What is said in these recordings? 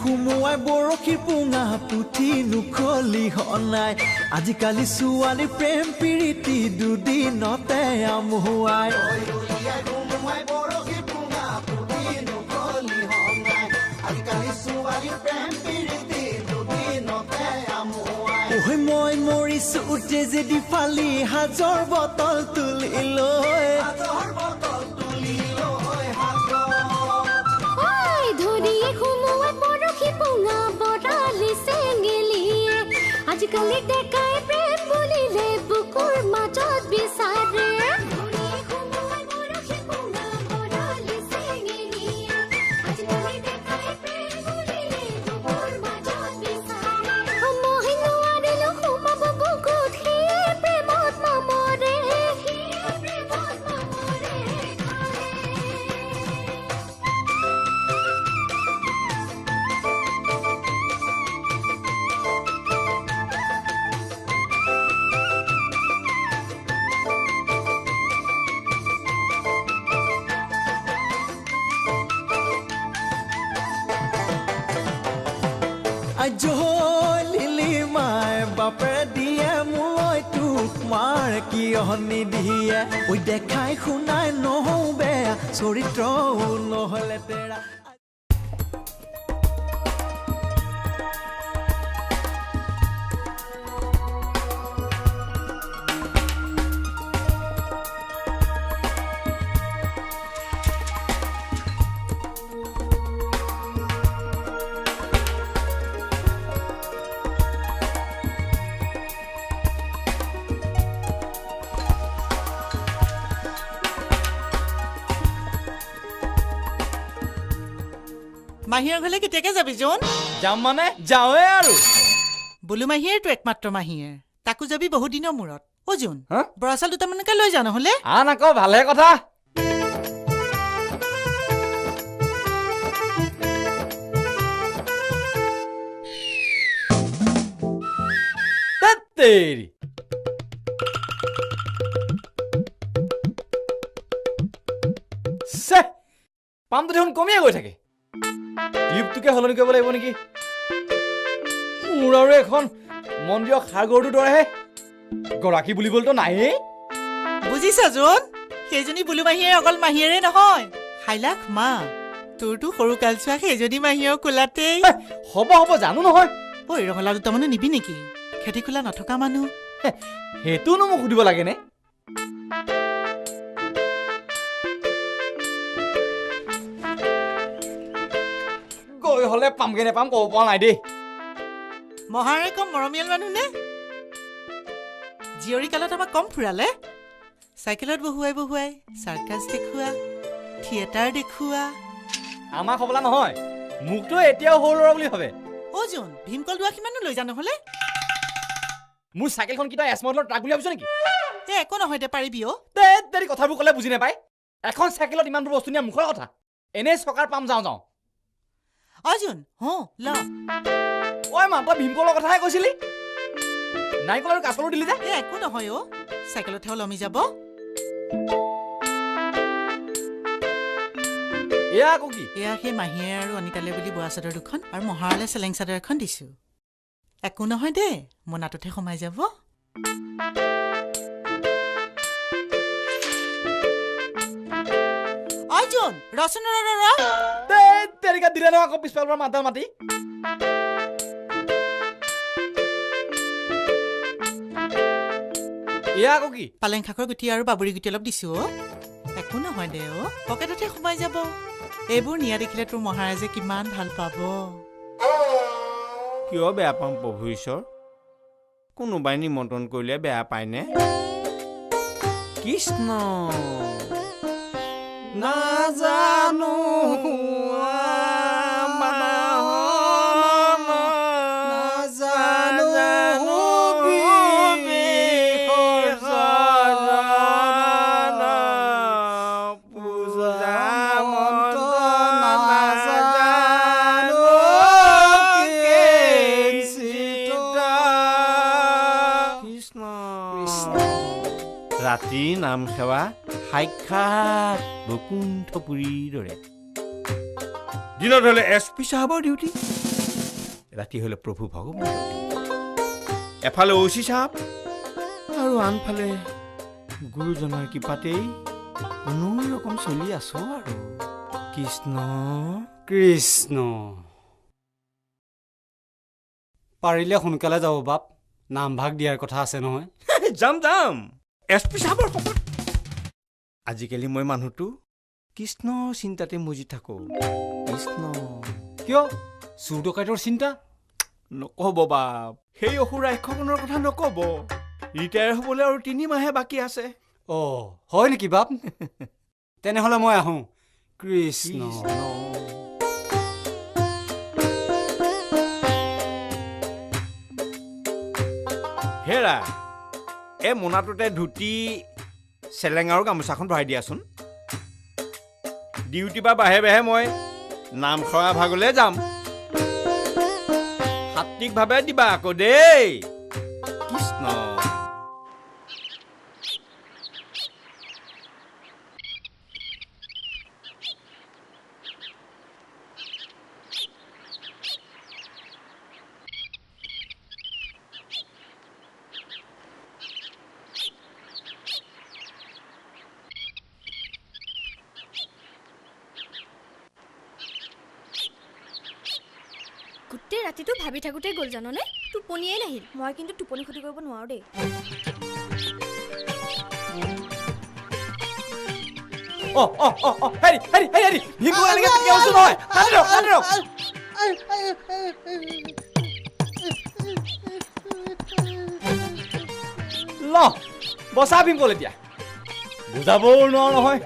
খুমুৱাই বৰশীৰ পুঙা পুঠি নুখলি হনাই আজিকালি ছোৱালী প্ৰেম প্ৰীতি দুদিনতে আমুৱাই ঐ মই মৰিছো উঠে যদি ফালি হাজৰ বটল তুলি লৈ আজিকালি ডেকাই প্ৰেম বুলিলে বুকুৰ মাজত বিচাৰে নিদিয়ে ঐ দেখাই শুনাই নহওঁ বেয়া চৰিত্ৰ নহলে তেৰা মাহিৰ ঘৰলে কেতিয়াকে যাবি জোন যাম মানে যাওঁৱে আৰু বুলু মাহিৰটো একমাত্ৰ মাহিৰ তাকো যাবি বহু দিনৰ মূৰত অ জোন বৰা চাউল দুটামানকে লৈ যা নহলে আন আকৌ ভালে কথা তেৰি সে পামটো দেখোন কমিয়ে গৈ থাকে টিউবটোকে সলনি কৰিব লাগিব নেকি মোৰ আৰু এখন মন্দিৰৰ সাগৰটো দৰেহে গৰাকী বুলিবলৈতো নায়েই বুজিছা জোন সেইজনী বুলু মাহিয়ে অকল মাহিয়েৰে নহয় হাইলাখ মা তোৰতো সৰু কালচোৱা সেইজনী মাহিয়েও কোলাতেই হ'ব হ'ব জানো নহয় ঐ ৰঙালাও দুটামানো নিবি নেকি খেতি খোলা নথকা মানুহ সেইটোনো মোক সুধিব লাগেনে গৈ হলে পামগে নেপাম ক'ব পৰা নাই দেই মহাৰে কম মৰমীয়াল মানুহ নে জীয়ৰী কালত আমাক কম ফুৰালে চাইকেলত বহুৱাই বহুৱাই চাৰ্কাছ দেখুওৱা থিয়েটাৰ দেখুওৱা আমাক হ'বলা নহয় মোকতো এতিয়াও সৰু ল'ৰা বুলি ভাবে অ জোন ভীমকল দোৱা কিমানো লৈ যা নহলে মোৰ চাইকেলখন কিটা এছমডেলৰ ট্ৰাক বুলি ভাবিছ নেকি একো নহয় দে পাৰিবি অ তেৰি কথাবোৰ ক'লে বুজি নাপায় এখন চাইকেলত ইমানবোৰ বস্তু নিয়া মুখৰ কথা এনেই চকাৰ পাম যাওঁ যাওঁ অজুন হ ল ঐ মা তই ভীমকলৰ কথাহে কৈছিলি নাৰিকল আৰু কাচকলো দিলি যে একো নহয় অ চাইকেলতহে লমি যাব এয়া আকৌ কি এয়া সেই মাহীয়ে আৰু অনিতালে বুলি বোৱা চাদৰ দুখন আৰু মহাৰালে চেলেং চাদৰ এখন দিছো একো নহয় দে মোনাটোতহে সোমাই যাব অজুন ৰচন তেৰিকা দিলে ন আকৌ পিছফালৰ পৰা মাতাল মাতি এয়া আকৌ কি পালেং শাকৰ গুটি আৰু বাবৰি গুটি অলপ দিছো অ একো নহয় দে অ পকেটতে সোমাই যাব এইবোৰ নিয়া দেখিলে তোৰ মহাৰাজে কিমান ভাল পাব কিয় বেয়া পাম প্ৰভু ঈশ্বৰ কোনোবাই নিমন্ত্ৰণ কৰিলে বেয়া পায়নে কৃষ্ণ নাজানো ৰাতিৰ নাম সেৱা সাক্ষাৎ বৈকুণ্ঠপুৰীৰ দৰে দিনত হ'লে SP চাহাবৰ ডিউটি ৰাতি হ'লে প্ৰভু ভগৱান এফালে OC চাহাব আৰু আনফালে গুৰুজনাৰ কৃপাতেই কোনো ৰকম চলি আছো আৰু কৃষ্ণ কৃষ্ণ পাৰিলে সোনকালে যাব বাপ নামভাগ দিয়াৰ কথা আছে নহয় যাম SP চাহাবৰ শপত আজিকালি মই মানুহটো কৃষ্ণ চিন্তাতে মজি থাকো কৃষ্ণ কিয় চুৰ ডকাইতৰ চিন্তা নক'ব বাপ সেই অসুৰ ৰাক্ষসনৰ কথা নক'ব ৰিটায়াৰ হ'বলৈ আৰু 3 মাহে বাকী আছে হয় নেকি বাপ তেনেহ'লে মই আহোঁ কৃষ্ণ হেৰা এই মোনাটোতে ধুতি চেলেং আৰু গামোচাখন ভৰাই দিয়াচোন ডিউটি বা বাহে মই নামখৰা ভাগলৈ যাম সাত্বিকভাৱে দিবা আকৌ দেই কৃষ্ণ গোটেই ৰাতিটো ভাবি থাকোঁতে গ'ল জাননে টোপনিয়ে নাহিল মই কিন্তু টোপনি ক্ষতি কৰিব নোৱাৰো দেই হেৰি ভিমুৱালৈকে কেতিয়া আছো নহয় ল বচা ভীমকল এতিয়া বুজাবও নোৱাৰো নহয়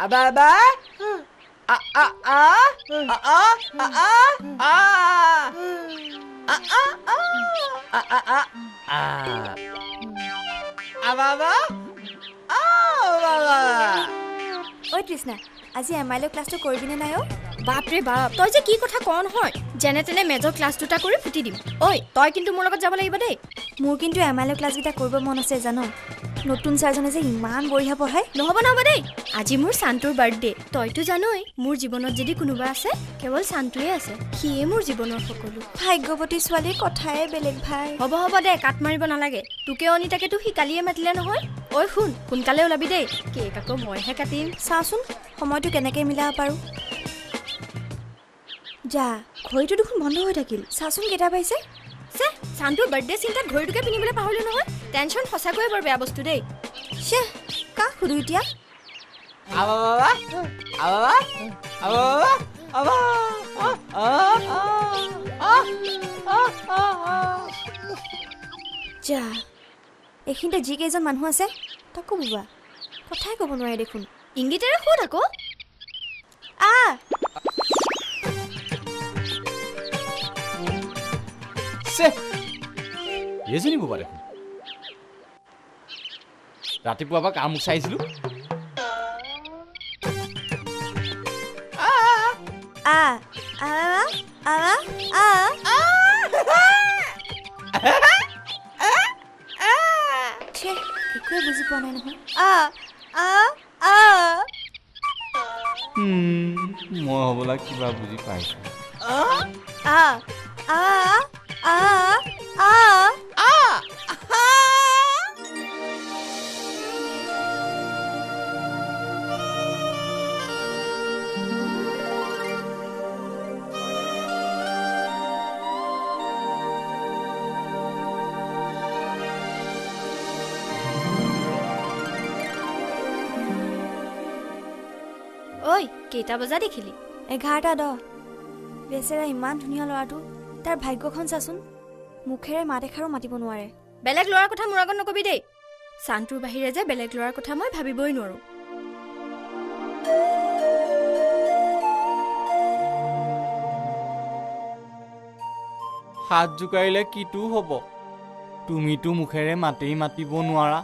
আবা ঐ তৃষ্ণা আজি MIL ক্লাছটো কৰিবিনে নাই বাপৰে বাপ তই যে কি কথা কওঁ নহয় যেনে তেনে মেজৰ ক্লাছ দুটা কৰি ফুটি দিম ঐ তই কিন্তু মোৰ লগত যাব লাগিব দেই মোৰ কিন্তু MIL ক্লাছকেইটা কৰিব মন আছে জানো নতুন ছাৰজনে যে ইমান বঢ়িয়া পঢ়ায় নহ'ব দেই আজি মোৰ শান্তুৰ বাৰ্থডে তইতো জানই মোৰ জীৱনত যদি কোনোবা আছে কেৱল শান্তুৱে আছে সিয়ে মোৰ জীৱনৰ সকলো ভাগ্যৱতী ছোৱালীৰ কথাই বেলেগ ভাই হ'ব দে কাট মাৰিব নালাগে তোকে অনিতাকেতো সি কালিয়ে মাতিলে নহয় ঐ শুন সোনকালে ওলাবি দেই কেক আকৌ মইহে কাটিম চাচোন সময়টো কেনেকে মিলাব পাৰো যা ঘড়ীটো দেখোন বন্ধ হৈ থাকিল চাচোন কেইটা পাইছে চে শান্তুৰ বাৰ্থডে চিন্তাত ঘড়ীটোকে পিন্ধিবলৈ পাহৰিলো নহয় টেনশ্যন সঁচাকৈয়ে বৰ বেয়া বস্তু দেই চে কাক সুধো এতিয়া যা এইখিনিতে যিকেইজন মানুহ আছে তাকো বুবা কথাই ক'ব নোৱাৰে দেখোন ইংগিতেৰে সোধ আকৌ এজনী বুবা দেখোন ৰাতিপুৱা পৰা কাম চাইছিলো একোৱে বুজি পোৱা নাই নহয় মই হ'বলা কিবা বুজি পাইছো ঐ কেইটা বজা দেখিলি 11:10 বেচেৰা ইমান ধুনীয়া ল'ৰাটো তাৰ ভাগ্যখন চাচোন মুখেৰে মাত এষাৰো মাতিব নোৱাৰে বেলেগ ল'ৰাৰ কথা মোৰ আগত নকবি দেই শান্তুৰ বাহিৰে যে বেলেগ ল'ৰাৰ কথা মই ভাবিবই নোৱাৰো হাত জোকাৰিলে কিটো হ'ব তুমিতো মুখেৰে মাতেই মাতিব নোৱাৰা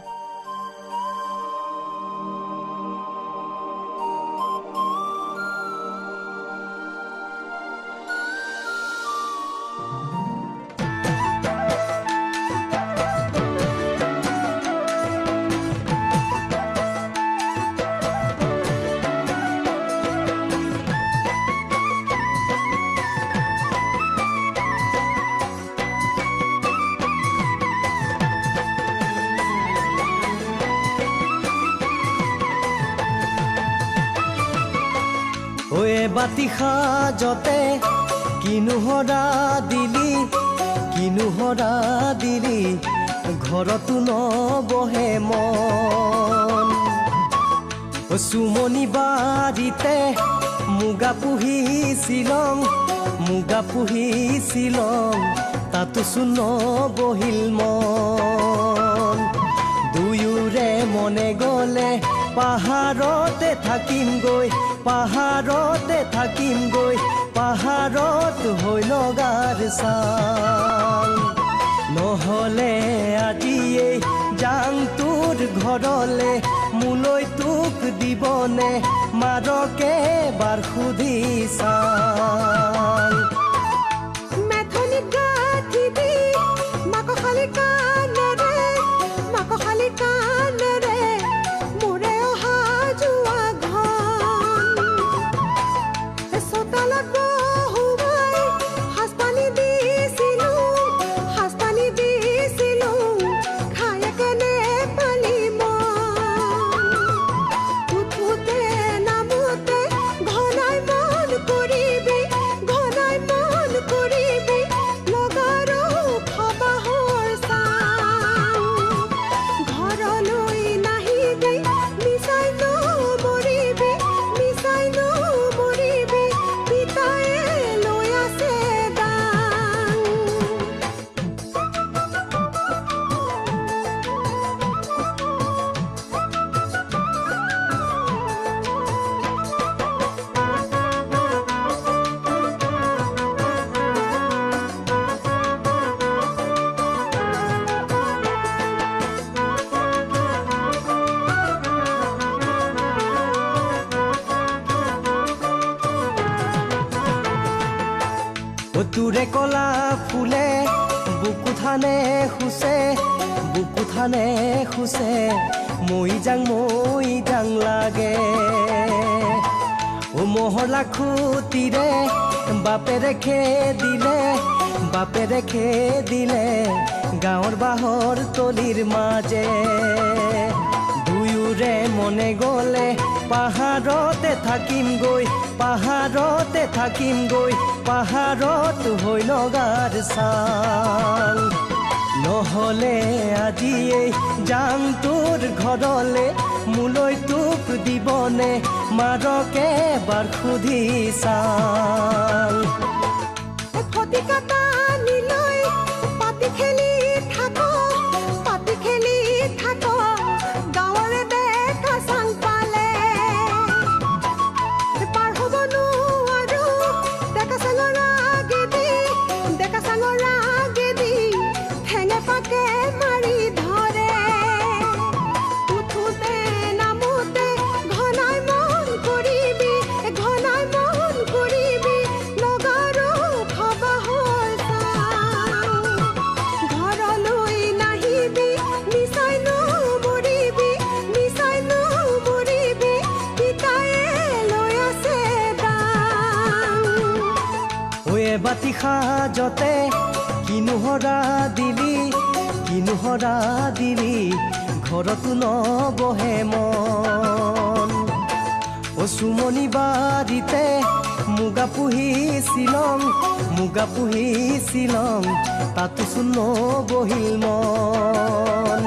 ঐ বাতি সাজতে কিনো হৰা দিলি ঘৰতো নবহে মন চুমনি বাৰীতে মুগা পুহিছিলং তাতো চোন নবহিল মন দুয়োৰে মনে গ'লে পাহাৰতে থাকিমগৈ পাহাৰত হৈ লগাৰ চাল নহ'লে আজিয়েই যাং তোৰ ঘৰলে মোলৈ তোক দিবনে মাৰকে বাৰ সুধি চাল মেথনি গাঠি দি মাকখালি কানেৰে মোৰে অহা যোৱা ঘন চোতালত বহুৱাই সাজপানী দিছিলো খাই কেনে পালি মন উঠোতে নামোতে ঘনাই মন কৰিবি লগাৰো খবাহৰ চাং ঘৰলৈ নাহিবি মিছাই নমৰিবি পিতায়ে লৈ আছে দাং তোৰে কলা ফুলে বুকু থানে খুচে মই যাং লাগে মহলা খুটিৰে বাপেৰে খেদিলে গাঁৱৰ বাহৰ তলিৰ মাজে দুয়োৰে মনে গ'লে পাহাৰতে থাকিমগৈ পাহাৰত হৈ লগাৰ চাল নহ'লে আজিয়েই যাং তোৰ ঘৰলে মোলৈ তোক দিবনে মাৰকে বাৰ সুধি চাল ফটিকা টানিলৈ পাতি খেলি থাক গাঁৱৰে ডেকা চাং পালে পাৰ হ'ব নোৱাৰো ডেকা চাঙৰ আগেদি ঠেঙে পাকে মাৰি ধৰে উঠোতে নামোতে ঘনাই মন কৰিবি লগাৰো খবাহৰ চাং ঘৰলৈ নাহিবি মিছাই নমৰিবি পিতায়ে লৈ আছে দাং ঐ বাতি সাজতে কিনো হৰা দিলি ঘৰতো নবহে মন চুমনি বাৰীতে মুগা পুহিছিলং তাতো চোন নবহিল মন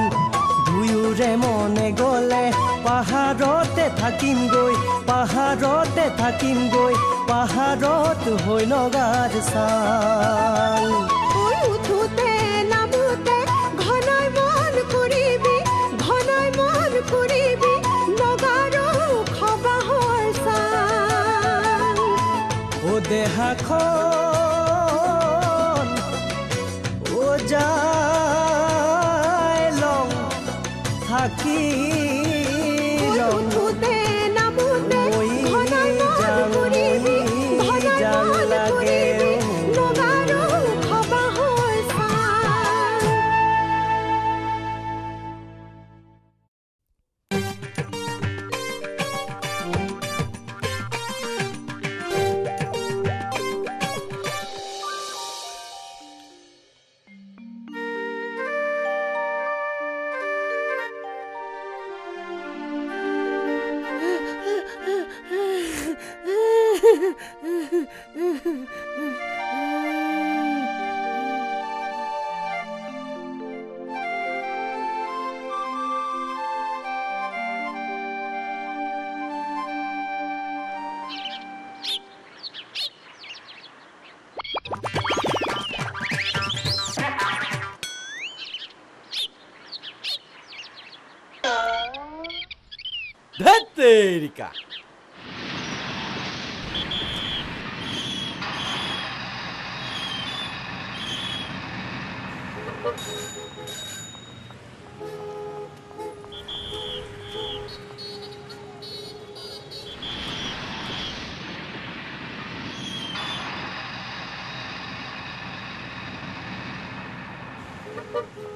দুয়োৰে মনে গ'লে পাহাৰতে থাকিমগৈ পাহাৰত হৈ লগাৰ চাল উঠোতে নামোতে ঘনাই মন কৰিবি লগাৰো খবাহৰ চাং দেহাখন যাই লং থাকি উঠোতে নামোতে ঘনাই মন কৰিবি লগাৰো খবাহৰ চাং তেৰিকা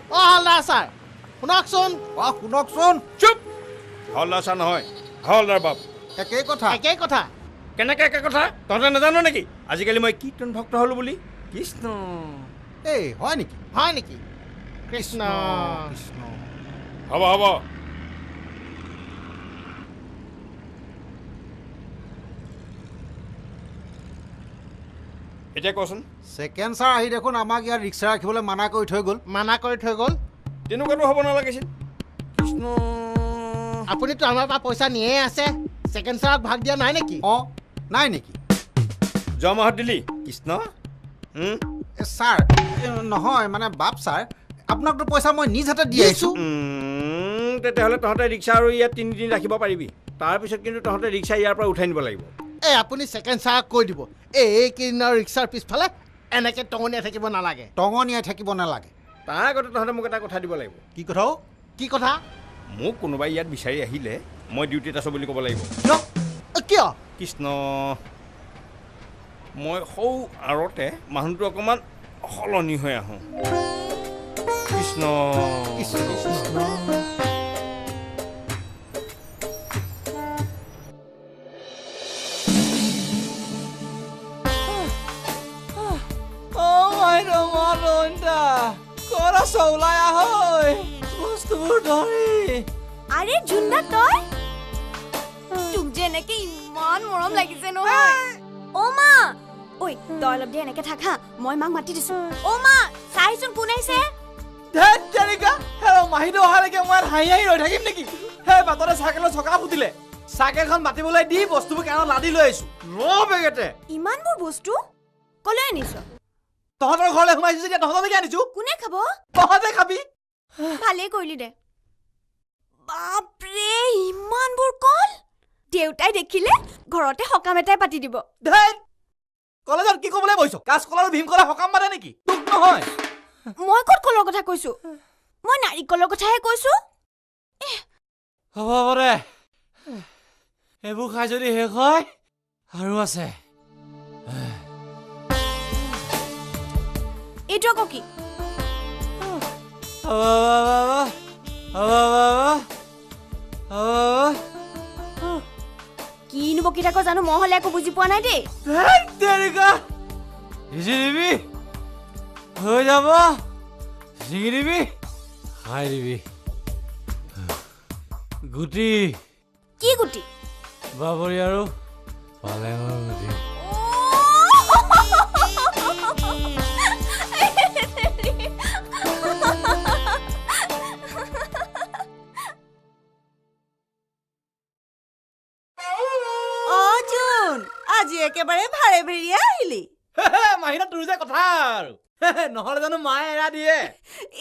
অ হালদাৰ ছাৰ শুনকচোন শুনকচোন চুপ হলদাৰ ছাৰ নহয় হলদাৰ বাপ একেই কথা একেই কথা কেনেকে একে কথা তহঁতে নাজানো নেকি আজিকালি মই কীৰ্তন ভক্ত হলো বুলি কৃষ্ণ এই হয় নেকি হয় নেকি কৃষ্ণ কৃষ্ণ হ'ব হ'ব এতিয়া কচোন ছেকেণ্ড ছাৰ আহি দেখোন আমাক ইয়াত ৰিক্সা ৰাখিবলৈ মানা কৰি থৈ গ'ল মানা কৰি থৈ গ'ল তেনেকুৱাটো হ'ব নালাগিছিল কৃষ্ণ আপুনিতো আমাৰ পৰা পইচা নিয়ে আছে ছেকেণ্ড ছাৰক ভাগ দিয়া নাই নেকি অঁ নাই নেকি যোৱা মাহত দিলি কৃষ্ণ ছাৰ নহয় মানে বাপ ছাৰ আপোনাকতো পইচা মই নিজ হাতে দি আহিছোঁ তেতিয়াহ'লে তহঁতে ৰিক্সা আৰু ইয়াত 3 দিন ৰাখিব পাৰিবি তাৰপিছত কিন্তু তহঁতে ৰিক্সা ইয়াৰ পৰা উঠাই নিব লাগিব এই আপুনি ছেকেণ্ড ছাৰক কৈ দিব এইকেইদিনৰ ৰিক্সাৰ পিছফালে এনেকৈ টঙনিয়াই থাকিব নালাগে টঙনিয়াই থাকিব নালাগে তাৰ আগতে তহঁতে মোক এটা কথা দিব লাগিব কি কথা কি কথা মোক কোনোবাই ইয়াত বিচাৰি আহিলে মই ডিউটিত আছোঁ বুলি ক'ব লাগিব কিয় কৃষ্ণ মই সৌ আৰতে মানুহটো অকণমান সলনি হৈ আহোঁ কৃষ্ণ ওলাই আহ বস্তুবোৰ ধৰি আৰে জুন্দা তই তোক যে এনেকে ইমান মৰম লাগিছে নহয় অ মা ঐ তই অলপ দেৰি এনেকে থাক হা মই মাক মাতি দিছো অ মা চাইচোন কোন আহিছে ধেত তেৰিকা হেৰ মাহীটো অহালৈকে মই হাঁহি হাঁহি ৰৈ থাকিম নেকি সেই বাটতে চাইকেলৰ চকা ফুটিলে চাইকেলখন মাতিবলৈ দি বস্তুবোৰ কেনত লাদি লৈ আহিছো বেগেতে ইমানবোৰ বস্তু কলৈ আনিছ তহঁতৰ ঘৰলৈ সোমাইছো যেতিয়া তহঁতলৈকে আনিছো কোনে খাব তহঁতে খাবি ভালেই কৰিলি দে বাপৰে ইমানবোৰ কল দেউতাই দেখিলে ঘৰতে সকাম এটাই পাতি দিব ধেত কলেজত কি ক'বলৈ বহিছ কাঁচকল আৰু ভীমকলৰ সকাম পাতে নেকি তোক নহয় মই ক'ত কলৰ কথা কৈছো মই নাৰিকলৰ কথাহে কৈছো হ'ব হ'ব দে এইবোৰ খাই যদি শেষ হয় আৰু আছে এইটো আকৌ কি কিনো বকি থাক জানো মই হলে একো বুজি পোৱা নাই দেই দিবি হৈ যাব ছিঙি দিবি খাই দিবি গুটি কি গুটি বাবৰি আৰু পালেঙৰ গুটি আজি একেবাৰে ভাৰে ভেৰিয়ে আহিলি মাহিনা তোৰ যে কথা আৰু নহলে জানো মায়ে এৰা দিয়ে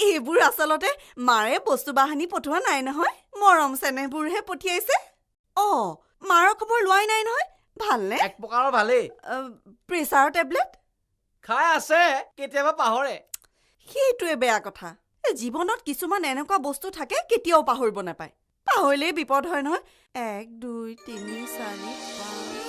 এইবোৰ আচলতে মাৰে বস্তু বাহানি পঠোৱা নাই নহয় মৰম চেনেহবোৰহে পঠিয়াইছে অ মাৰৰ খবৰ লোৱাই নাই নহয় ভালনে এক প্ৰকাৰৰ ভালেই প্ৰেছাৰৰ টেবলেট খাই আছে কেতিয়াবা পাহৰে সেইটোৱে বেয়া কথা জীৱনত কিছুমান এনেকুৱা বস্তু থাকে কেতিয়াও পাহৰিব নাপায় পাহৰিলেই বিপদ হয় নহয় 1 2 3 4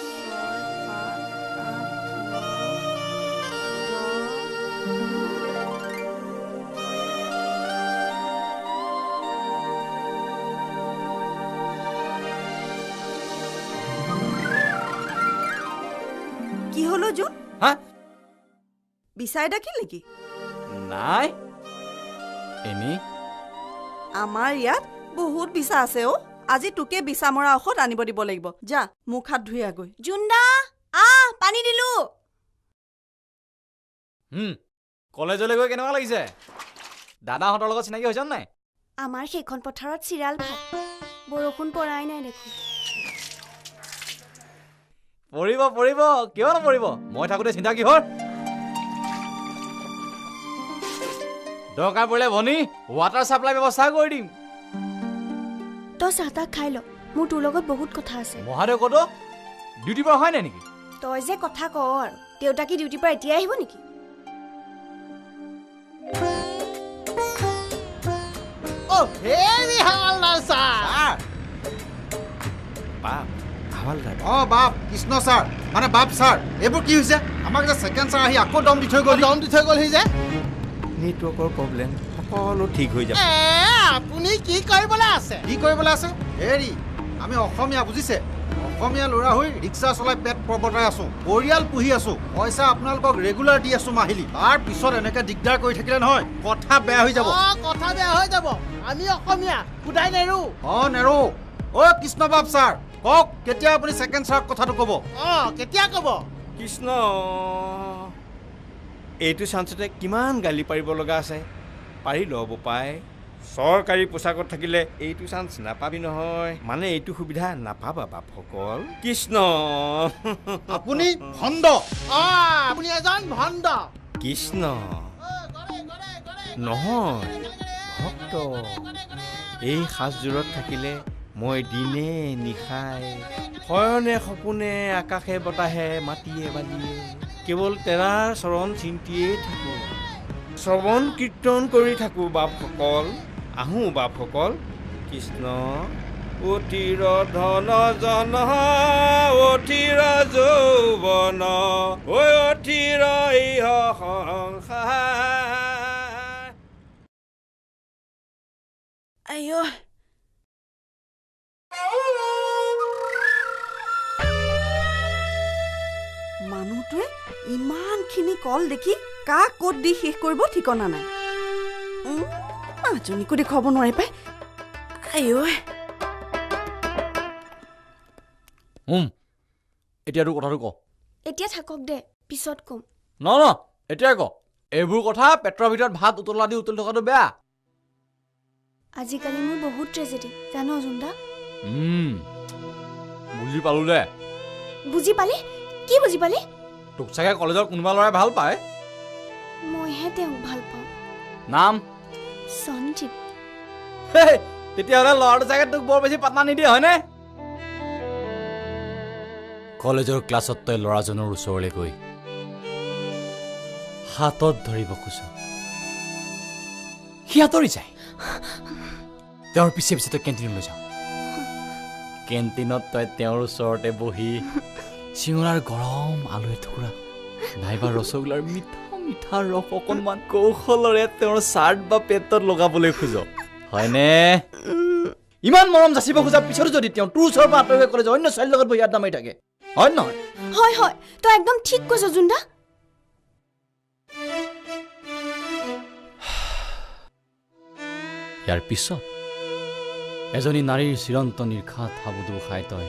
কি হলো জুন হা বিচাই ডাকিল নেকি নাই এনি আমাৰ ইয়াত বহুত বিচা আছে অ আজি তোকে বিচা মৰা ঔষধ আনিব দিব লাগিব যা মুখ হাত ধুই আগৈ জুন্দা পানী দিলো কলেজলৈ গৈ কেনেকুৱা লাগিছে দাদাহঁতৰ লগত চিনাকি হৈছ নাই আমাৰ সেইখন পথাৰত চিৰাল ভাত বৰষুণ পৰাই নাই দেখোন পৰিব পৰিব কিয় নপৰিব মই থাকোঁতে চিন্তা কিহৰ দৰকাৰ পৰিলে ভনী ৱাটাৰ ছাপ্লাই ব্যৱস্থা কৰি দিম তই চাহ তাহ খাই ল মোৰ তোৰ লগত বহুত কথা আছে মহাদেৱ কত ডিউটিৰ পৰা হয় নাই নেকি তই যে কথা ক আৰু দেউতা কি ডিউটিৰ পৰা এতিয়া আহিব নেকি অ হেৰি হাৱালদাৰ ছাৰ বাপ হাৱালদাৰ অঁ বাপ কৃষ্ণ ছাৰ মানে বাপ ছাৰ এইবোৰ কি হৈছে আমাক যে ছেকেণ্ড ছাৰ আহি আকৌ দম দি থৈ গ'ল দম দি থৈ গ'লহি যে নেটৱৰ্কৰ প্ৰব্লেম সকলো ঠিক হৈ যাব আপুনি কি কৰিবলৈ আছে কি কৰিবলৈ আছে হেৰি আমি অসমীয়া বুজিছে অসমীয়া ল'ৰা হৈ ৰিক্সা চলাই পেট প্ৰবৰ্তাই আছোঁ পৰিয়াল পুহি আছোঁ পইচা আপোনালোকক ৰেগুলাৰ দি আছোঁ মাহিলী তাৰ পিছত এনেকৈ দিগদাৰ কৰি থাকিলে নহয় কথা বেয়া হৈ যাব কথা বেয়া হৈ যাব আমি অসমীয়া সুদাই নেৰো অঁ নেৰো অ' কৃষ্ণ বাপ ছাৰ কওক কেতিয়া আপুনি ছেকেণ্ড ছাৰক কথাটো ক'ব কেতিয়া ক'ব কৃষ্ণ এইটো চান্সতে কিমান গালি পাৰিব লগা আছে পাৰি ল'ব পাই চৰকাৰী পোছাকত থাকিলে এইটো চান্স নাপাবি নহয় মানে এইটো সুবিধা নাপাবা বাপসকল কৃষ্ণ আপুনি ভণ্ড আপুনি এজন ভণ্ড কৃষ্ণ নহয় ভক্ত এই সাজযোৰত থাকিলে মই দিনে নিশাই শয়নে সপোনে আকাশে বতাহে মাটিয়ে বালিয়ে কেৱল তেৰাৰ চৰণ চিন্তিয়েই থাকোঁ শ্ৰৱণ কীৰ্তন কৰি থাকোঁ বাপসকল আহোঁ বাপসকল কৃষ্ণ অতিৰ ধন জন অতিৰ যৌৱন অতিৰ ইহ সংসাৰ আইঅ মানুহটোৱে ইমানখিনি কল দেখি কাক ক'ত দি শেষ কৰিব ঠিকনা নাই মাজনীকো দেখুৱাব নোৱাৰি পাই আইঅ এতিয়া তোৰ কথাটো ক এতিয়া থাকক দে পিছত কম ন এতিয়াই ক এইবোৰ কথা পেটৰ ভিতৰত ভাত উতলা দি উতলি থকাটো বেয়া আজিকালি মোৰ বহুত ট্ৰেজেডি জানো জুন্দা বুজি পালো দে বুজি পালি কি বুজি পালি তোক চাগে কলেজৰ কোনোবা ল'ৰাই ভাল পায় মইহে তেওঁক ভাল পাওঁ নাম সঞ্জীৱ তেতিয়াহ'লে ল'ৰাটো চাগে তোক বৰ বেছি পাত্তা নিদিয়ে হয়নে কলেজৰ ক্লাছত তই ল'ৰাজনৰ ওচৰলৈ গৈ হাতত ধৰিব খোজ সি আঁতৰি যায় তেওঁৰ পিছে পিছে তই কেণ্টিনলৈ যাওঁ কেণ্টিনত তই তেওঁৰ ওচৰতে বহি চিঙৰাৰ গৰম আলু এটুকুৰা নাইবা ৰসগোল্লাৰ মিঠা মিঠা ৰস অকণমান কৌশলৰে তেওঁৰ চাৰ্ট বা পেটত লগাবলৈ খোজ হয়নে ইমান মৰম যাচিব খোজা পিছতো যদি তেওঁ তোৰ ওচৰৰ পৰা আঁতৰি কলেজ অন্য ছোৱালীৰ লগত বহি আড্ডা মাৰি থাকে হয় নহয় হয় হয় তই একদম ঠিক কৈছ জুন্দা ইয়াৰ পিছত এজনী নাৰীৰ চিৰন্ত নিৰ্ঘাত হাবুডু খাই তই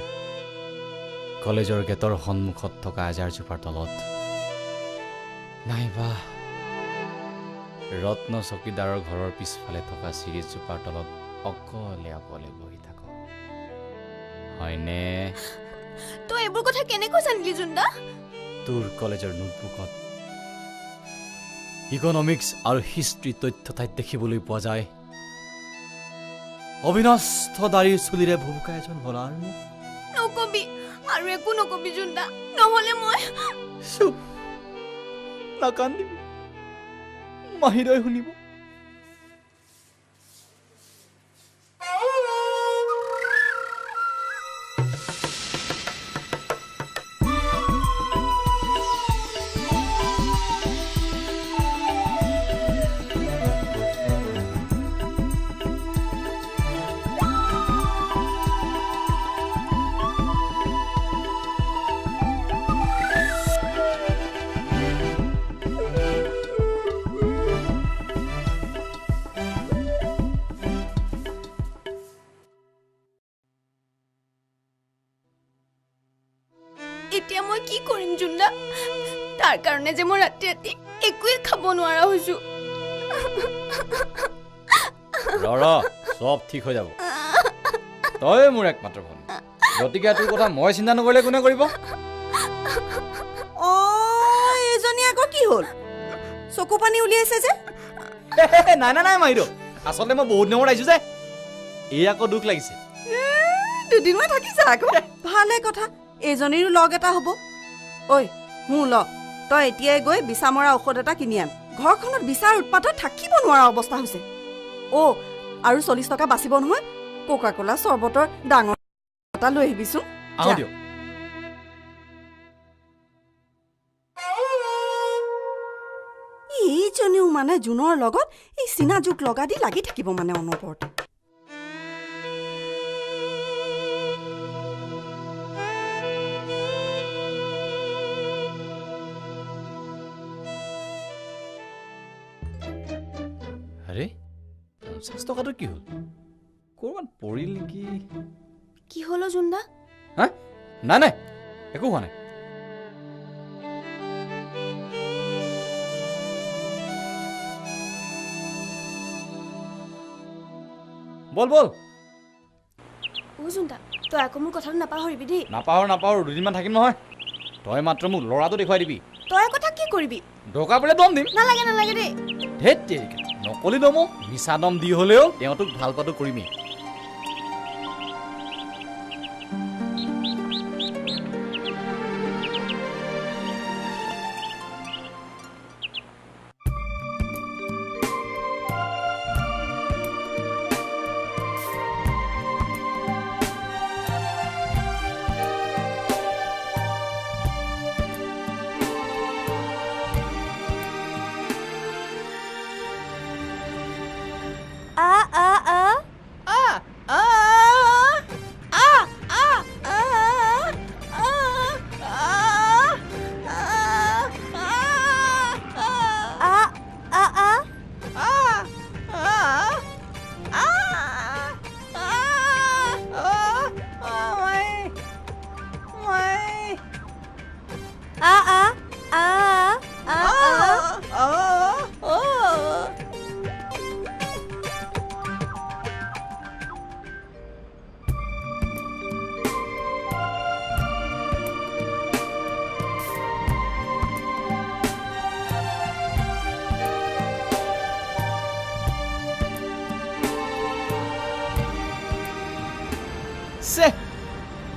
কলেজৰ গেটৰ সন্মুখত থকা আজাৰজোপাৰ তলত নাইবা ৰত্ন চকীদাৰৰ ঘৰৰ পিছফালে থকা চিৰিজজোপাৰ তলত অকলে অকলে বহি থাক হয়নে তই এইবোৰ কথা কেনেকৈ জানিলি জুন্দা তোৰ কলেজৰ নোটবুকত ইকনমিক্স আৰু হিষ্ট্ৰী তথ্য ঠাইত দেখিবলৈ পোৱা যায় অবিনষ্ট দাড়িৰ চুলিৰে ভুবুকা এজন বলাৰ মোক নকবি আৰু একো নকবি জুন্দা নহ'লে মই চুপ নাকান্দিবি মাহিদৈ শুনিব এতিয়া মই কি কৰিম জুন্দা তাৰ কাৰণে যে মই ৰাতি ৰাতি একোৱে খাব নোৱাৰা হৈছো সব ঠিক হৈ যাব তই মোৰ একমাত্ৰ ভনী গতিকে তোৰ কথা মই চিন্তা নকৰিলে কোনে কৰিব এজনী আকৌ কি হ'ল চকু পানী উলিয়াইছে যে নাই নাই নাই মাহিদৌ আচলতে মই বহুত দিনৰ আহিছো যে এই আকৌ দুখ লাগিছে দুদিনমান থাকি যা আকৌ ভালে কথা এজনীৰো লগ এটা হ'ব ঐ মোৰ লগ তই এতিয়াই গৈ বিছা মৰা ঔষধ এটা কিনি আন ঘৰখনত বিচাৰ উৎপাতত থাকিব নোৱাৰা অৱস্থা হৈছে আৰু 40 টকা বাচিব নহয় কোকা কোলা চৰ্বতৰ ডাঙৰ এটা লৈ আহিবিচোন আহো দিয়ক এইজনীও মানে জোনৰ লগত এই চিনা জোক লগা দি লাগি থাকিব মানে অনবৰতে আৰে 50 টকাটো কি হ'ল ক'ৰবাত পৰিল নেকি কি হলো জুন্দা হা নাই নাই একো হোৱা নাই বল বল ও জুন্দা তই আকৌ মোৰ কথাটো নাপাহৰিবি দেই নাপাহৰ দুদিনমান থাকিম নহয় তই মাত্ৰ মোক ল'ৰাটো দেখুৱাই দিবি তই কথা কি কৰিবি দৰকাৰ পৰিলে দম দিম নালাগে দেই ধেত তেৰিকা নকলি দমো মিছা দম দি হ'লেও তেওঁটোক ভাল পাতো কৰিমেই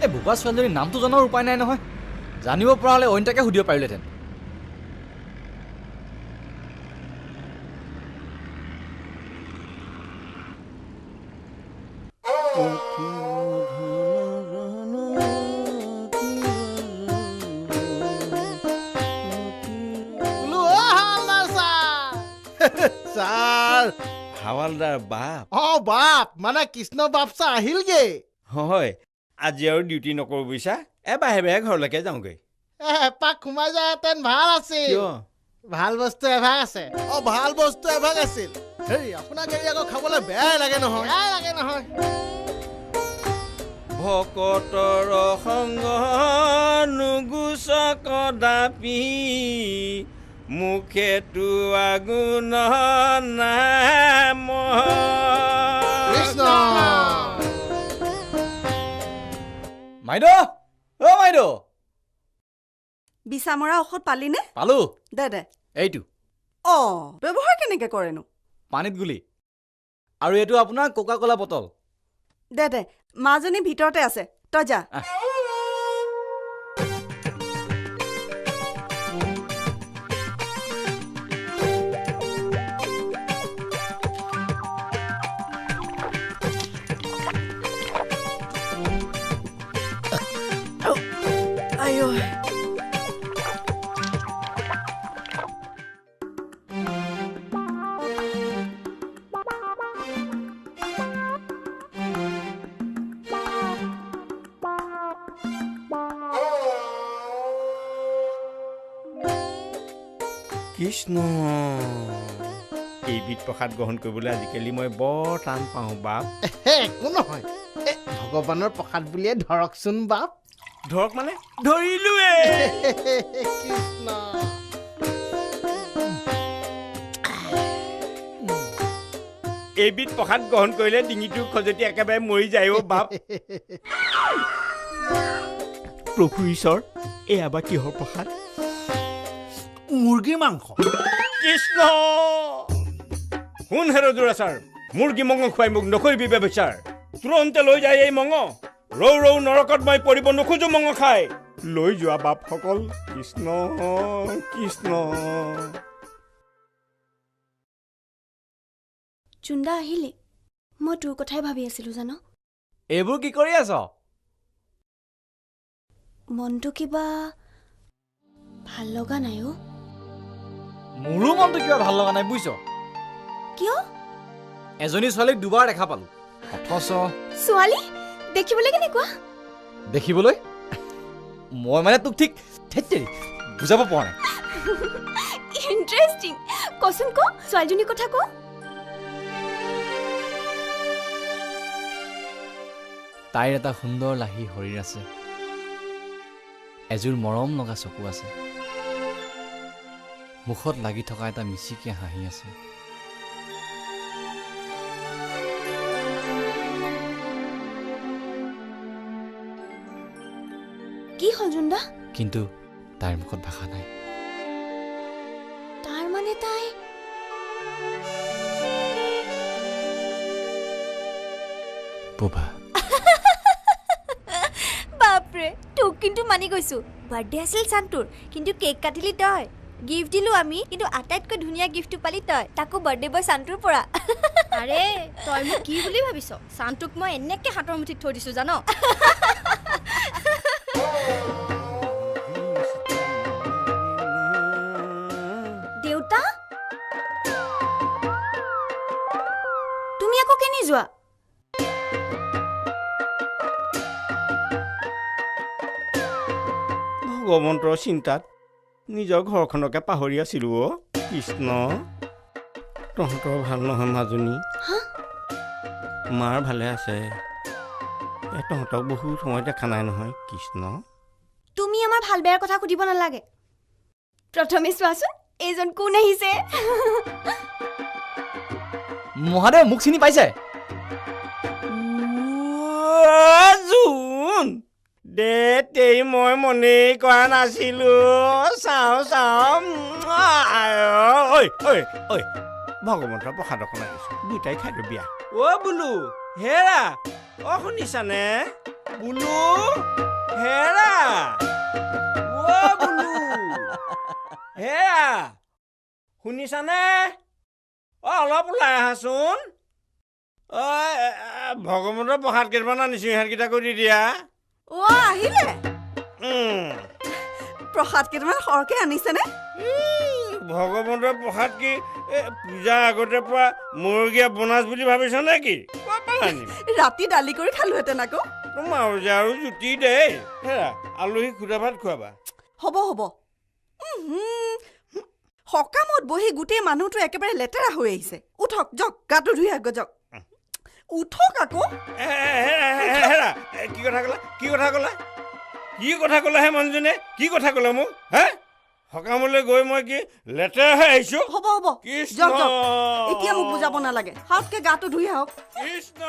এই বোপা ছোৱালীজনীৰ নামটো জনাৰ উপায় নাই নহয় জানিব পৰা হ'লে অইন তাকে সুধিব পাৰিলেহেঁতেন হাৱালদাৰ বাপ বাপ মানে কৃষ্ণ বাপচা আহিলগে হয় আজি আৰু ডিউটি নকৰোঁ বুজিছা এবাৰে ঘৰলৈকে যাওঁগৈ এপাক সোমাই যাওঁতেন ভাল আছিল ভাল বস্তু এভাগ আছে ভাল বস্তু এভাগ আছিল হেৰি আপোনাক এৰি আকৌ খাবলৈ বেয়াই লাগে নহয় ভকতৰ সংগ নুগুচ কদাপি মুখেতো আগুণ নাম কৃষ্ণ মাইদেউ মাইদেউ বিছা মৰা ঔষধ পালিনে পালো দে এইটো ব্যৱহাৰ কেনেকে কৰেনো পানীত গুলি আৰু এইটো আপোনাৰ কোকা কোলা বটল দে মাজনী ভিতৰতে আছে তই যা কৃষ্ণ এইবিধ প্ৰসাদ গ্ৰহণ কৰিবলৈ আজিকালি মই বৰ টান পাওঁ বাপ একো নহয় ভগৱানৰ প্ৰসাদ বুলিয়ে ধৰকচোন বাপ ধৰক মানে ধৰিলোৱে কৃষ্ণ এইবিধ প্ৰসাদ গ্ৰহণ কৰিলে ডিঙিটো খজতি একেবাৰে মৰি যায় বাপ প্ৰভু ঈশ্বৰ এয়া বা কিহৰ প্ৰসাদ মুৰ্গীৰ মাংস কৃষ্ণ শুন হেৰ দুৰাচাৰ মুৰ্গী মঙহ খুৱাই মোক নকৰিবি ব্যৱচাৰ তুৰন্তে লৈ যায় এই মঙহ ৰৌ ৰৌ নৰকত মই পৰিব নোখোজো মঙহ খাই লৈ যোৱা বাপসকল কৃষ্ণ কৃষ্ণ চুন্দা আহিলে মই তোৰ কথাই ভাবি আছিলো জানো এইবোৰ কি কৰি আছ মনটো কিবা ভাল লগা নাই অ মোৰো মনটো কিবা ভাল লগা নাই বুজিছ কিয় এজনী ছোৱালীক দুবাৰ দেখা পালো অথচ ছোৱালী দেখিবলৈ কেনেকুৱা দেখিবলৈ মই মানে তোক ঠিক থেতেৰি বুজাব পৰা নাই ইন্টাৰেষ্টিং কচোন ক ছোৱালীজনীৰ কথা ক তাইৰ এটা সুন্দৰ লাহি শৰীৰ আছে এযোৰ মৰম লগা চকু আছে মুখত লাগি থকা এটা মিচিকিয়া হাঁহি আছে কি হ'ল জুন্দা কিন্তু তাইৰ মুখত ভাষা নাই তাৰ মানে তাই বোবা বাপৰে তোক কিন্তু মানি গৈছো বাৰ্থডে আছিল চান্তুৰ কিন্তু কেক কাটিলি তই গিফ্ট দিলো আমি কিন্তু আটাইতকৈ ধুনীয়া গিফ্টটো পালি তই তাকো বাৰ্থডে বয় চান্তুৰ পৰা আৰে তই মোক কি বুলি ভাবিছ চান্তুক মই এনেকে হাতৰ মুঠিত থৈ দিছো জানো দেউতা তুমি আকৌ কেনি যোৱা ভগৱন্তৰ চিন্তাত নিজৰ ঘৰখনকে পাহৰি আছিলো অ কৃষ্ণ তহঁতৰ ভাল নহয় মাজনী মাৰ ভালে আছে তহঁতক বহুত সময় দেখা নাই নহয় কৃষ্ণ তুমি আমাৰ ভাল বেয়াৰ কথা সুধিব নালাগে প্ৰথমে চোৱাচোন এইজন কোন আহিছে মহাদেৱ মোক চিনি পাইছে জোন দে তেই মই মনেই কৰা নাছিলো চাওঁ ভগৱন্তৰ প্ৰসাদ অকণ আনিছো দুটাই খাই দিওঁ বিয়া অ বোলো হেৰা অ শুনিছানে বোলো হেৰা অ বোলো হেৰা শুনিছানে অ অলপ ওলাই আহাচোন অ ভগৱন্তৰ প্ৰসাদ কেইটামান আনিছো ইহঁতকেইটা কৰি দিয়া অ আহিলে প্ৰসাদ কেইটামান সৰহকে আনিছেনে ভগৱন্তৰ প্ৰসাদ কি পূজাৰ আগতে পৰা মুৰ্গীয়া বনাজ বুলি ভাবিছ নেকি ৰাতি দালি কৰি খালোহেঁতেন আকৌ তোমাৰ আৰু জুতি দেই হেৰা আলহীক সুদা ভাত খুৱাবা হ'ব সকামত বহি গোটেই মানুহটো একেবাৰে লেতেৰা হৈ আহিছে উঠক যাওক গাটো ধুই আহক যাওক উঠক আকৌ কি কথা ক'লা হে মানুহজনে কি কথা ক'লা মোক হে সকামলৈ গৈ মই কি লেতেৰা হৈ আহিছো হ'ব যাওক এতিয়া মোক বুজাব নালাগে হাতকে গাটো ধুই আহক কৃষ্ণ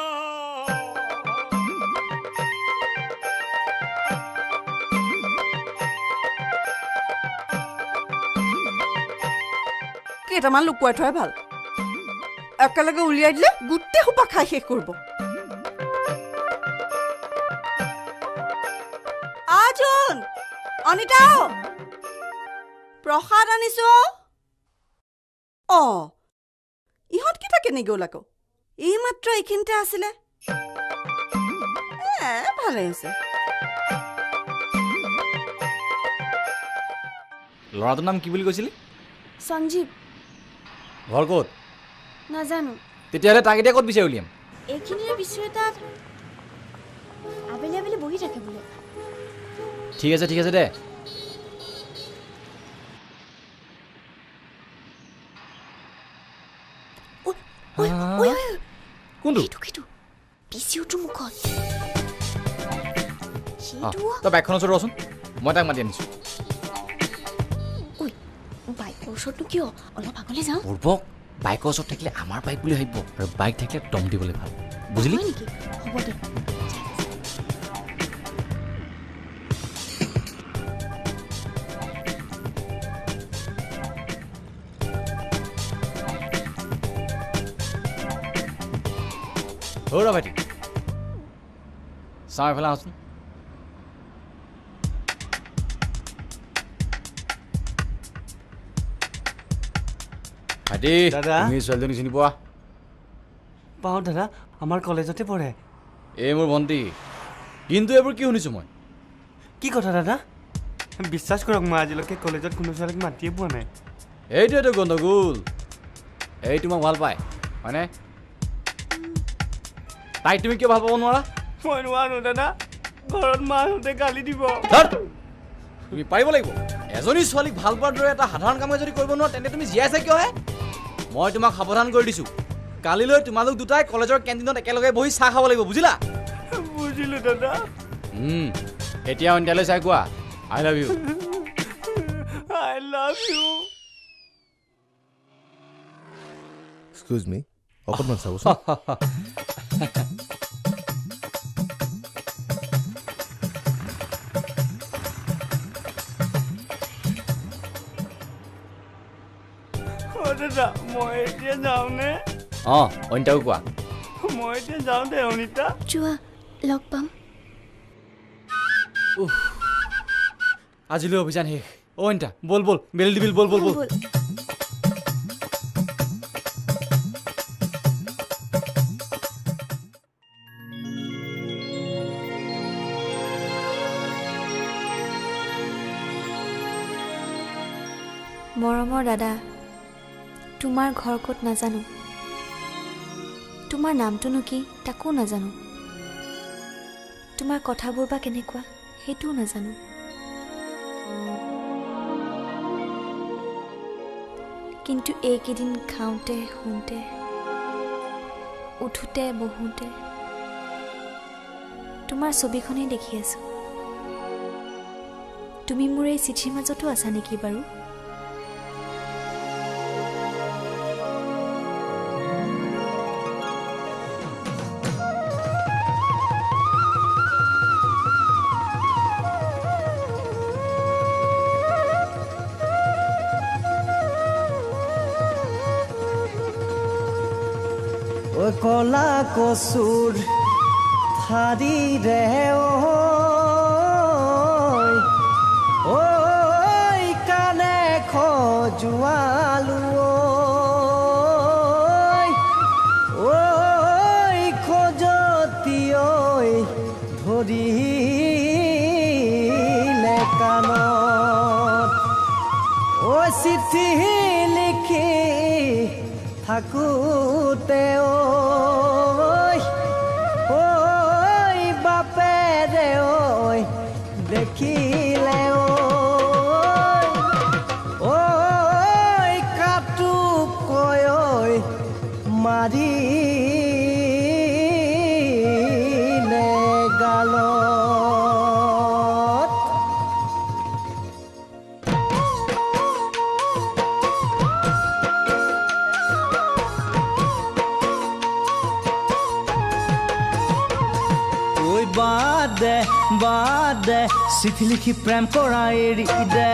কেইটামান লুকুৱাই থোৱাই ভাল একেলগে উলিয়াই দিলে গোটেই সোপা খাই শেষ কৰিব আজোন অনিতা প্ৰসাদ আনিছো ইহঁতকেইটা কেনে গ'ল আকৌ এইমাত্ৰ এইখিনিতে আছিলে ভালে হৈছে ল'ৰাটোৰ নাম কি বুলি কৈছিলি সঞ্জীৱ ঘৰ ক'ত নাজানো তেতিয়াহ'লে তাক এতিয়া ক'ত বিচাৰি উলিয়াম এইখিনিৰে বিচৰি তাত আবেলি আবেলি বহি থাকে বোলে ঠিক আছে দে কোনটো পিচিউটো মুখত তই বাইকখনৰ ওচৰত ৰচোন মই তাক মাতি আনিছোঁ বাইকৰ ওচৰতনো কিয় অলপ আগলৈ যাওঁ পূৰ্বক বাইকৰ ওচৰত থাকিলে আমাৰ বাইক বুলি ভাবিব আৰু বাইক থাকিলে দম দিবলৈ ভাল বুজিলি নেকি হ'ব দে ভাইটি চাওঁ এফালে আহচোন ভাইটি দাদা। তুমি ছোৱালীজনী চিনি পোৱা পাওঁ দাদা আমাৰ কলেজতে পঢ়ে এই মোৰ ভণ্টি কিন্তু এইবোৰ কি শুনিছোঁ মই কি কথা দাদা বিশ্বাস কৰক মই আজিলৈকে কলেজত কোনো ছোৱালীক মাতিয়ে পোৱা নাই এইটোৱেতো গণ্ডগোল এই তোমাক ভাল পায় হয়নে তাইক তুমি কিয় ভাল পাব নোৱাৰা মই নোৱাৰো দাদা ঘৰত মাহঁতে গালি দিব তুমি পাৰিব লাগিব এজনী ছোৱালীক ভাল পোৱাৰ দৰে এটা সাধাৰণ কামে যদি কৰিব নোৱাৰা তেন্তে তুমি জীয়াই আছা কিয় হে মই তোমাক সাৱধান কৰি দিছোঁ কালিলৈ তোমালোক দুটাই কলেজৰ কেণ্টিনত একেলগে বহি চাহ খাব লাগিব বুজিলা বুজিলো দাদা এতিয়া অন্তিয়ালৈ চাই কোৱা I love you I love you excuse me অকণমান চাবচোন দাদা মই এতিয়া যাওঁনে অনিতাও কোৱা মই এতিয়া যাওঁ দে অনিতা যোৱা লগ পাম আজিলৈ অভিযান শেষ অনিতা বল বল বেল দিবিল বল বল বল মৰমৰ দাদা তোমাৰ ঘৰ ক'ত নাজানো তোমাৰ নামটোনো কি তাকো নাজানো তোমাৰ কথাবোৰ বা কেনেকুৱা সেইটোও নাজানো কিন্তু এইকেইদিন খাওঁতে শুওঁতে উঠোঁতে বহোঁতে তোমাৰ ছবিখনেই দেখি আছো তুমি মোৰ এই চিঠিৰ মাজতো আছা নেকি বাৰু কলা কচুৰ ঠাৰিৰে ঐ কানে খজুৱালো ঐ খজতি ঐ ধৰিলে কাণত ঐ চিঠি লিখি থাকোঁতে বাপেৰে ঐ দেখিলে ঐ কাটু কৈ মাৰিলে গালত বাদে চিঠি লিখি প্ৰেম কৰা এৰি দে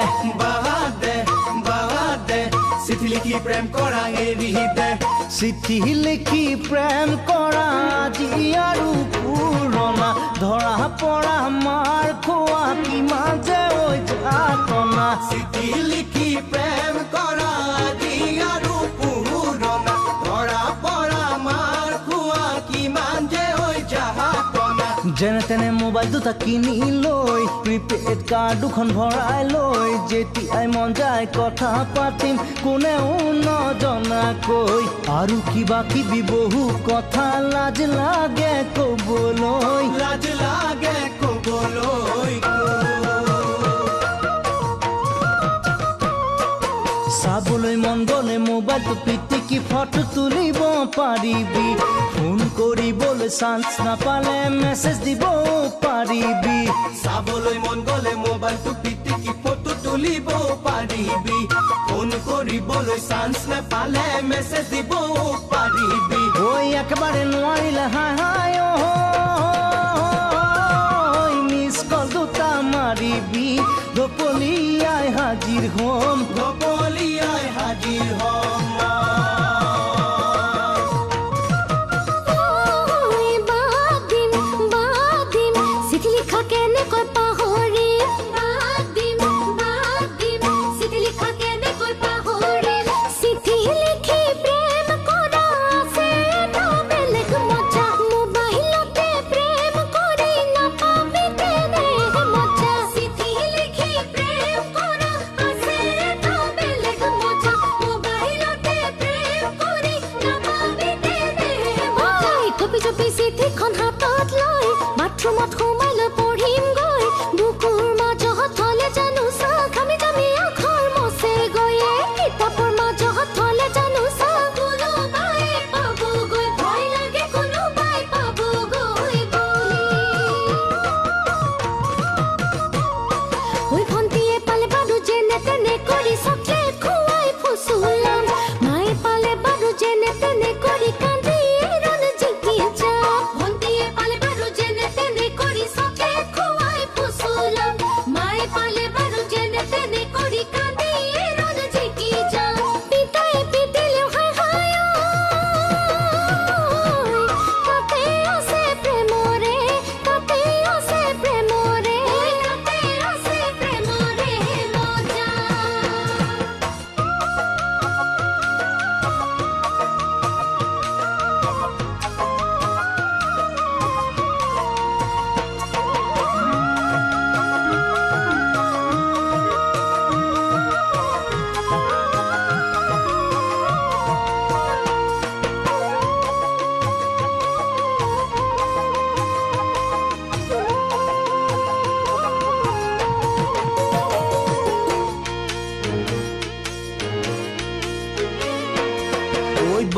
বাদে চিঠি লিখি প্ৰেম কৰা এৰি দে চিঠি লিখি প্ৰেম কৰা আজি আৰু পুৰণা ধৰা পৰা মাৰ খোৱা কিমান যে ঐ যাতনা চিঠি লিখি প্ৰেম কৰা আজি আৰু পুৰণা ধৰা পৰা মাৰ খোৱা কিমান যে ঐ যাতনা যেনে তেনে মোবাইল দুটা কিনি লৈ প্ৰিপেড কাৰ্ড দুখন ভৰাই লৈ যেতিয়াই মন যায় কথা পাতিম কোনেও নজনাকৈ আৰু কিবা কিবি বহু কথা লাজ লাগে কবলৈ চাবলৈ মন গ'লে মোবাইলটো পিটিকি ফটো তুলিব পাৰিবি ফোন কৰিবলৈ চান্স নাপালে মেছেজ দিব পাৰিবি চাবলৈ মন গ'লে মোবাইলটো পিটিকি ফটো তুলিব পাৰিবি ফোন কৰিবলৈ চান্স নাপালে মেছেজ দিব পাৰিবি ঐ একেবাৰে নোৱাৰিলে হাই হাই মিছ কল দুটা মাৰিবি গপলিয়াই হাজিৰ হ'ম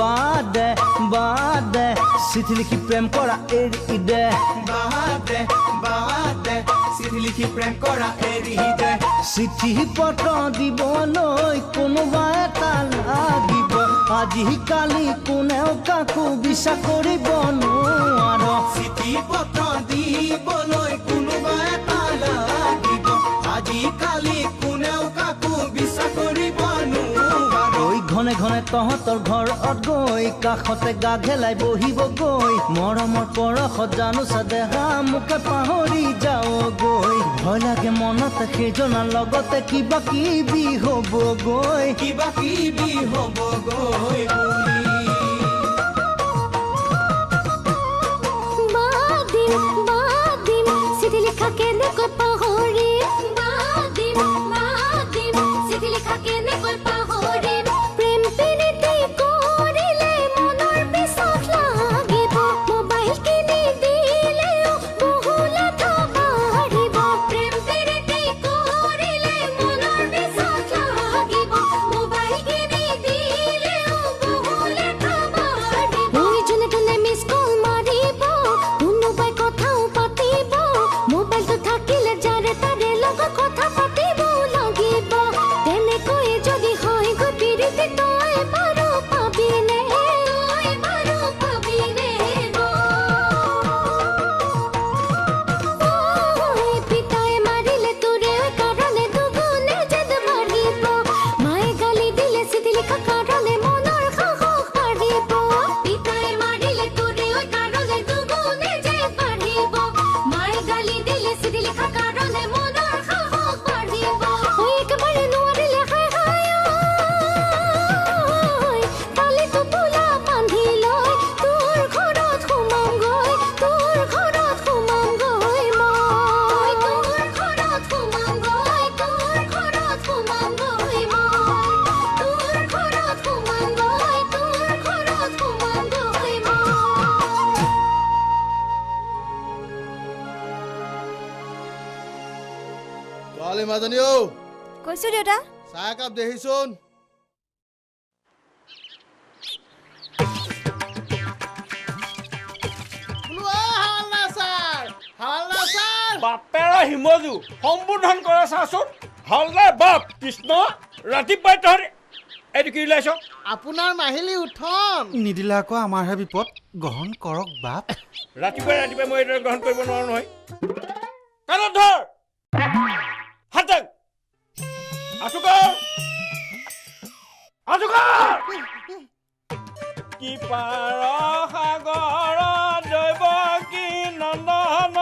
বাদে চিঠি লিখি প্ৰেম কৰা এৰি দে চিঠি লিখি প্ৰেম কৰা এৰি দে চিঠি পত্ৰ দিবলৈ কোনোবা এটা লাগিব আজিকালি কোনেও কাকো বিশ্বাস কৰিব নোৱাৰো চিঠি পত্ৰ দিবলৈ কোনোবা এটা লাগিব আজিকালি কোনেও কাকো বিশ্বাস কৰিব নোৱাৰো ঘনে ঘনে তহঁতৰ ঘৰত গৈ কাষতে গা ঘেলাই বহিব গৈ মৰমৰ পৰশত জানো চাদেহা মোকে পাহৰি যাও গৈ ভয় লাগে মনত সেইজনাৰ লগতে কিবা কিবি হ'ব গৈ বাদিম চিঠি লিখা কেনেকৈ পাহৰিম চিঠি লিখা কেনেকৈ পাহৰিম প্ৰেম প্ৰীতি কৰিলে মনৰ পিছত লাগিব মোবাইল কিনি দিলেও বহুলাত বাঢ়িব প্ৰেম প্ৰীতি কৰিলে মনৰ পিছত লাগিব মোবাইল কিনি দিলেও বহুলাত বাঢ়িব যোনে যোনে মিছ কল মাৰিব কোনোবাই কথাও পাতিব মোবাইলটো থাকিলে যাৰে তাৰে লগত কথা পাতিব লাগিব তেনেকৈ যদি হয় গৈ প্ৰীতি তই বাৰু পাবিনে পিতাই মাৰিলে তোৰে কাৰণে দুগুণে জেদ বাঢ়িব মায়ে গালি দিলে চিঠি লিখা কাৰণে মনৰ সাহস বাঢ়িব পিতাই মাৰিলে তোৰে কাৰণে দুগুণে জেদ বাঢ়িব মায়ে গালি দিলে চিঠি লিখা কাৰণে মনৰ সাহস বাঢ়িব একেবাৰে নোৱাৰিলে কালি টোপোলা বান্ধি লৈ তোৰ ঘৰত সোমাম গৈ মই তোৰ ঘৰত সোমাম গৈ মই তোৰ ঘৰত সোমাম গৈ মই তোৰ ঘৰত সোমাম গৈ ছোৱালী মাজনী ঔ কৈছো দেউতা চাহ একাপ দেহিচোন বাপেৰ হিমজু সম্বোধন কৰা চাচোন হলদাৰ বাপ কৃষ্ণ ৰাতিপুৱাই তহঁতে এইটো কি ওলাইছ আপোনাৰ মাহিলী উঠন নিদিলে আকৌ আমাৰহে বিপদ গ্ৰহণ কৰক বাপ ৰাতিপুৱাই মই এইদৰে গ্ৰহণ কৰিব নোৱাৰো নহয় কাণত ধৰ হাত আঁচুকৰ কি পাৰ সাগৰ দৈৱ কি নন্দন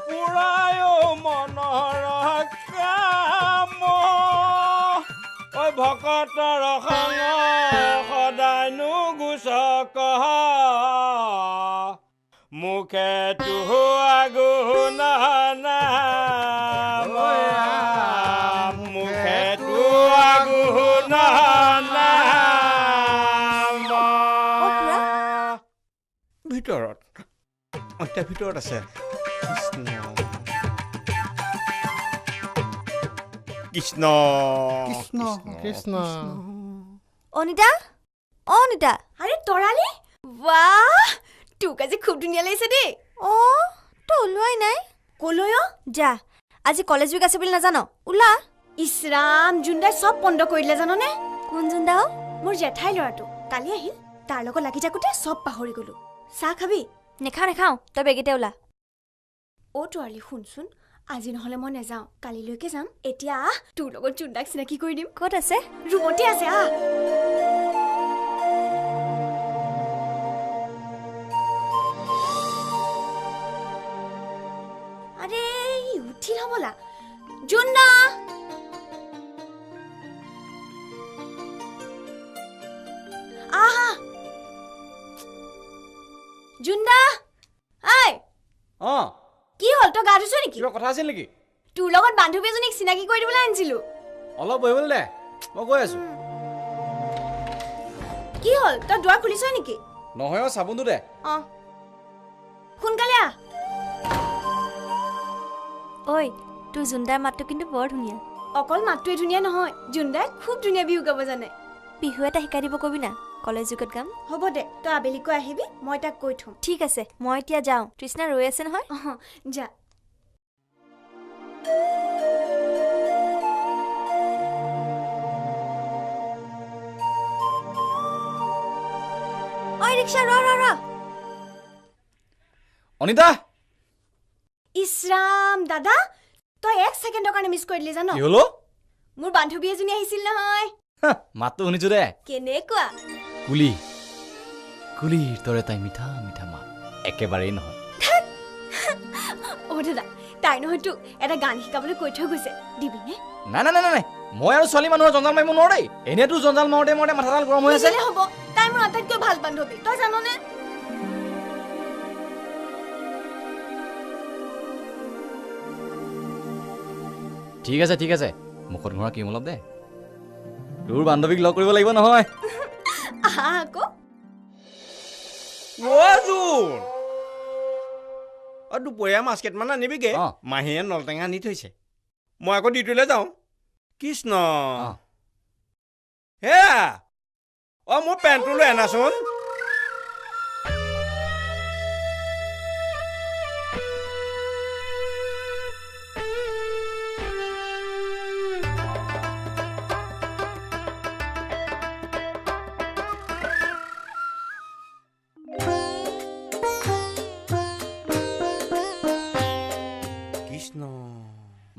পুৰায় মনৰ কাম ঐ ভকতৰ সং সদায়নো গুচক মুখে তুহু আগুনা মুখে তু আগুনা ভিতৰত এতিয়া ভিতৰত আছে কৃষ্ণ কৃষ্ণ কৃষ্ণ অনিতা আৰে তৰালি বাহ তোক আজি খুব ধুনীয়া লাগিছে দেই তই ওলোৱাই নাই কলৈ যা আজি কলেজ উইক আছে বুলি নাজানো ওলা ইছৰাম জুনদাই চব বন্ধ কৰি দিলে জাননে কোন জুনদা মোৰ জেঠাই ল'ৰাটো কালি আহিল তাৰ লগত লাগি থাকোতে চব পাহৰি গলো চাহ খাবি নেখাও তই বেগেতে ওলা তৰালি শুনচোন আজি নহলে মই নেযাওঁ কালিলৈকে যাম এতিয়া তোৰ লগত জুনদাক চিনাকি কৰি দিম ক'ত আছে ৰুমতে আছে আৰে উঠিল হবলা জুনদা আহা জুনদা আই কি হল তই গা ধুছ নেকি কিবা কথা আছিল নেকি তোৰ লগত বান্ধৱী এজনীক চিনাকি কৰি দিবলৈ আনিছিলো অলপ বহিবলৈ দে মই গৈ আছো কি হল তই দুৱাৰ খুলিছ নেকি নহয় চাবোনটো দে সোনকালে ঐ তোৰ জুনদাৰ মাতটো কিন্তু বৰ ধুনীয়া অকল মাতটোৱে ধুনীয়া নহয় জুনদাই খুব ধুনীয়া বিহু গাব জানে বিহু এটা শিকাই দিব কবি না কলেজ যুগত গাম। হ'ব দে তই আবেলিকৈ আহিবি মই তাক কৈ থম। ঠিক আছে মই এতিয়া যাওঁ তৃষ্ণা ৰৈ আছে নহয়। যা ঐ ৰিক্সা ৰ অনিতা ইছৰাম দাদা তই 1 ছেকেণ্ডৰ কাৰণে মিছ কৰি দিলি জানো? কি হলো? মোৰ বান্ধৱী এজনী আহিছিল নহয়। মাতটো শুনিছো দে। কেনেকুৱা? কুলিৰ দৰে তাই মিঠা মিঠা মাত একেবাৰেই নহয়। অ দাদা তাই নহয়তো এটা গান শিকাবলৈ কৈ থৈ গৈছে দিবিনে? নাই মই আৰু ছোৱালী মানুহৰ জঞ্জাল মাৰিব নোৱাৰো দেই। এনেতো জঞ্জাল মাৰোতে মাথাডাল গৰম হৈ আছে। হ'ব তাই মোৰ আটাইতকৈ ভাল বান্ধৱী তই জাননে? ঠিক আছে মুখত ঘূৰা কি অলপ দে। তোৰ বান্ধৱীক লগ কৰিব লাগিব নহয়। আহা আকৌ দুপৰীয়া মাছ কেইটামান আনিবিগে। মাহীয়ে নলটেঙা আনি থৈছে মই আকৌ ডিউটিলৈ যাওঁ। কৃষ্ণ হেয়া মোৰ পেণ্টটো লৈ আনাচোন।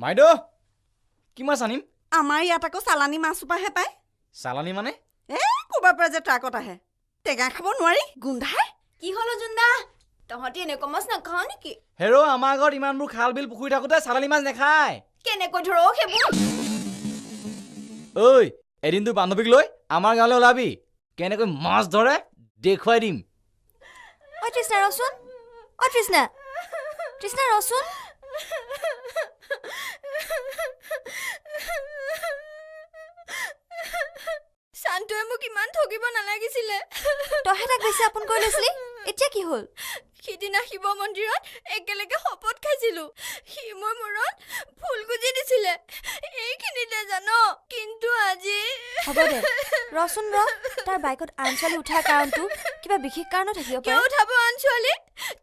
মাইদেউ কি মাছ আনিম? আমাৰ ইয়াত আকৌ চালানী মাছ সোপাহে পায়। চালানী মানে? ক'ৰবাৰ পৰা যে ট্ৰাকত আহে টেঙা খাব নোৱাৰি গোন্ধাই। কি হলো জুন্দা তহঁতি এনেকুৱা মাছ নাখাৱ নেকি? হেৰ আমাৰ ঘৰত ইমানবোৰ খাল বিল পুখুৰী থাকোতে চালানী মাছ নেখায়। কেনেকৈ ধৰ সেইবোৰ? ঐ এদিন তোৰ বান্ধৱীক লৈ আমাৰ গাঁৱলৈ ওলাবি কেনেকৈ মাছ ধৰে দেখুৱাই দিম। তৃষ্ণা ৰচোন তৃষ্ণা ৰচোন। শান্তয়ে মোক ইমান ঠগিব নালাগিছিলে। তইহে তাক বেছি আপোন কৰি লৈছিলি এতিয়া কি হ'ল? সিদিনা শিৱ মন্দিৰত একেলগে শপত খাইছিলো। সি মোৰ মূৰত ফুল গুজি দিছিলে এইখিনিতে জান। কিন্তু আজি হ'ব দে ৰচোন তাৰ বাইকত আন ছোৱালী উঠাৰ কাৰণটো কিবা বিশেষ কাৰণ থাকিব পাৰে। কিয় উঠাব আন ছোৱালী?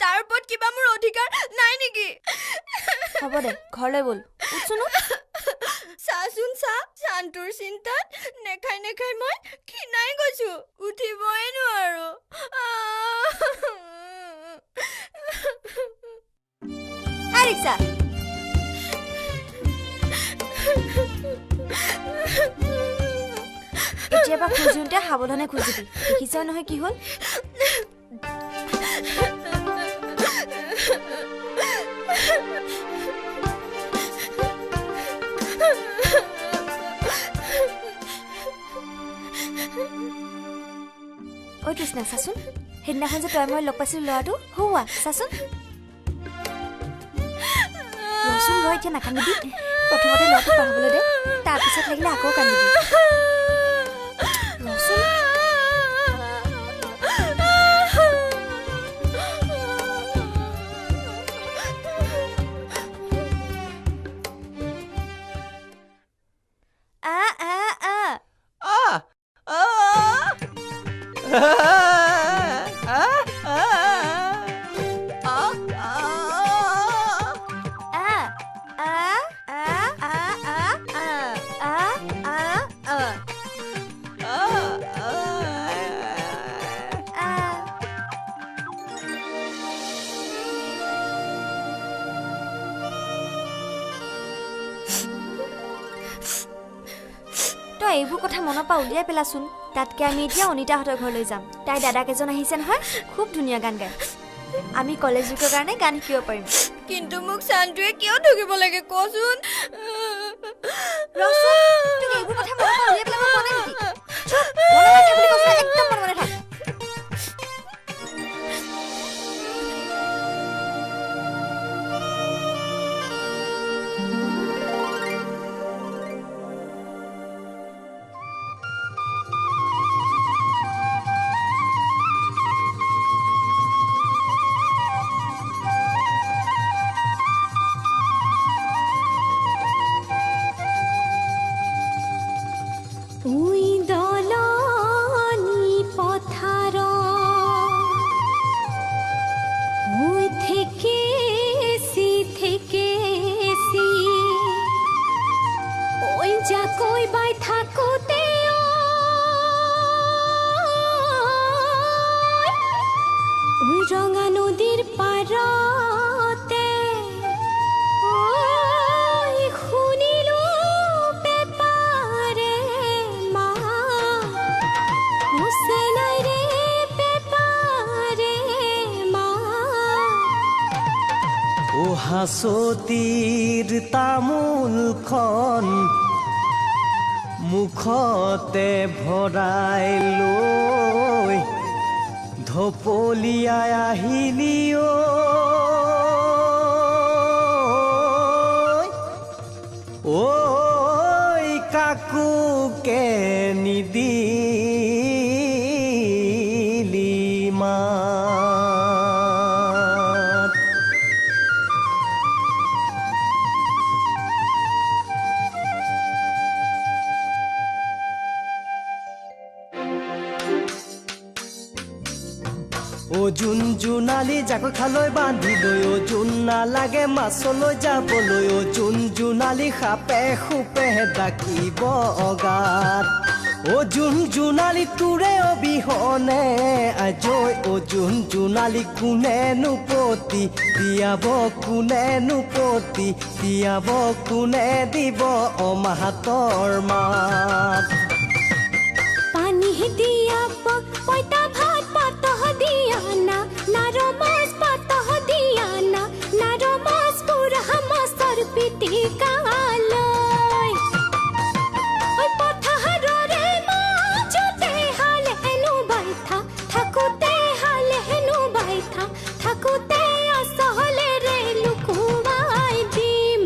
তাৰ ওপৰত কিবা মোৰ অধিকাৰ নাই নেকি? হ'ব দে ঘৰলৈ বল উঠছোন। চাচোন চা শান্তুৰ চিন্তাত নেখাই মই ক্ষীণাই গৈছো উঠিবই নোৱাৰো। ৰিক্সা এতিয়াৰ পৰা খুজিওঁতে সাৱধানে খুজিবি। দেখিছ নহয় কি হ'ল? ঐ তৃষ্ণা চাচোন সেইদিনাখন যে তই মই লগ পাইছিলো ল'ৰাটো হোৱা চাচোন। ৰচোন এতিয়া নাকান্দিবি। প্ৰথমতে ল'ৰাটো পাহবলৈ দে তাৰপিছত লাগিলে আকৌ কান্দিবি। ৰচোন এইবোৰ কথা মনৰ পৰা উলিয়াই পেলাচোন। তাতকে আমি এতিয়া অনিতাহঁতৰ ঘৰলৈ যাম। তাই দাদাক এজন আহিছে নহয় খুব ধুনীয়া গান গায়। আমি কলেজ যুগৰ কাৰণে গান শিকিব পাৰিম। কিন্তু মোক শান্তুৱে কিয় ঠগিব লাগে কচোন? ৰচোন তোক এইবোৰ কথা মনৰ পৰা উলিয়াই পেলাব পৰা নাই নেকি? মনে থাকে বুলি কৈছে একদম মনে থাক। ওই দলনি পথ থাকোতে ৰঙা নদীৰ পাৰতে শুনিলো পেপাৰে মা মুছেলাই ৰে পেপাৰে মা ও হাছতিৰ তামোলখন মুখতে ভৰাই লৈ ধপলিয়াই আহিলি ঐ কাকুকে নিদিলি মাত ও জোন জোনালী জাকৈ খালৈ বান্ধি লৈ ও জোন নালাগে মাছলৈ যাবলৈ ও জোন জোনালী সাপে সোপে ডাকিব অগাত ও জোন জোনালী তোৰে অবিহনে আজৈ ও জোন জোনালী কোনে নুপতি দিয়াব কোনে নুপতি দিয়াব কোনে দিব অমাহাতৰ মাত পানী দিয়া পইতা ভাত পাতহ দিয়া না নাৰ মাছ পাতহ দিয়া না নাৰ মাছ পুৰা মাছৰ পিটিকালৈ পথাৰৰে মাজতে হালেনো বাইঠা থাকোতে হালেনো বাইঠা থাকোতে আচহলেৰে লুকুৱাই দিম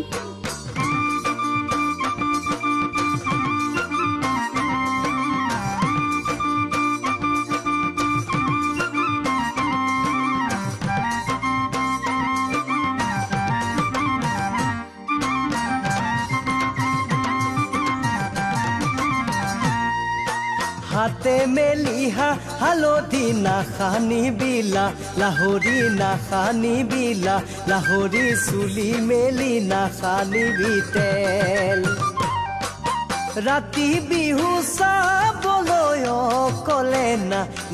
হাতে মেলিহা হালধি নাখানি বিলা লাহৰি নাখানি বিলা লাহৰি চুলি মেলি নাখানি বিতেল ৰাতি বিহু চাবলৈ অকলে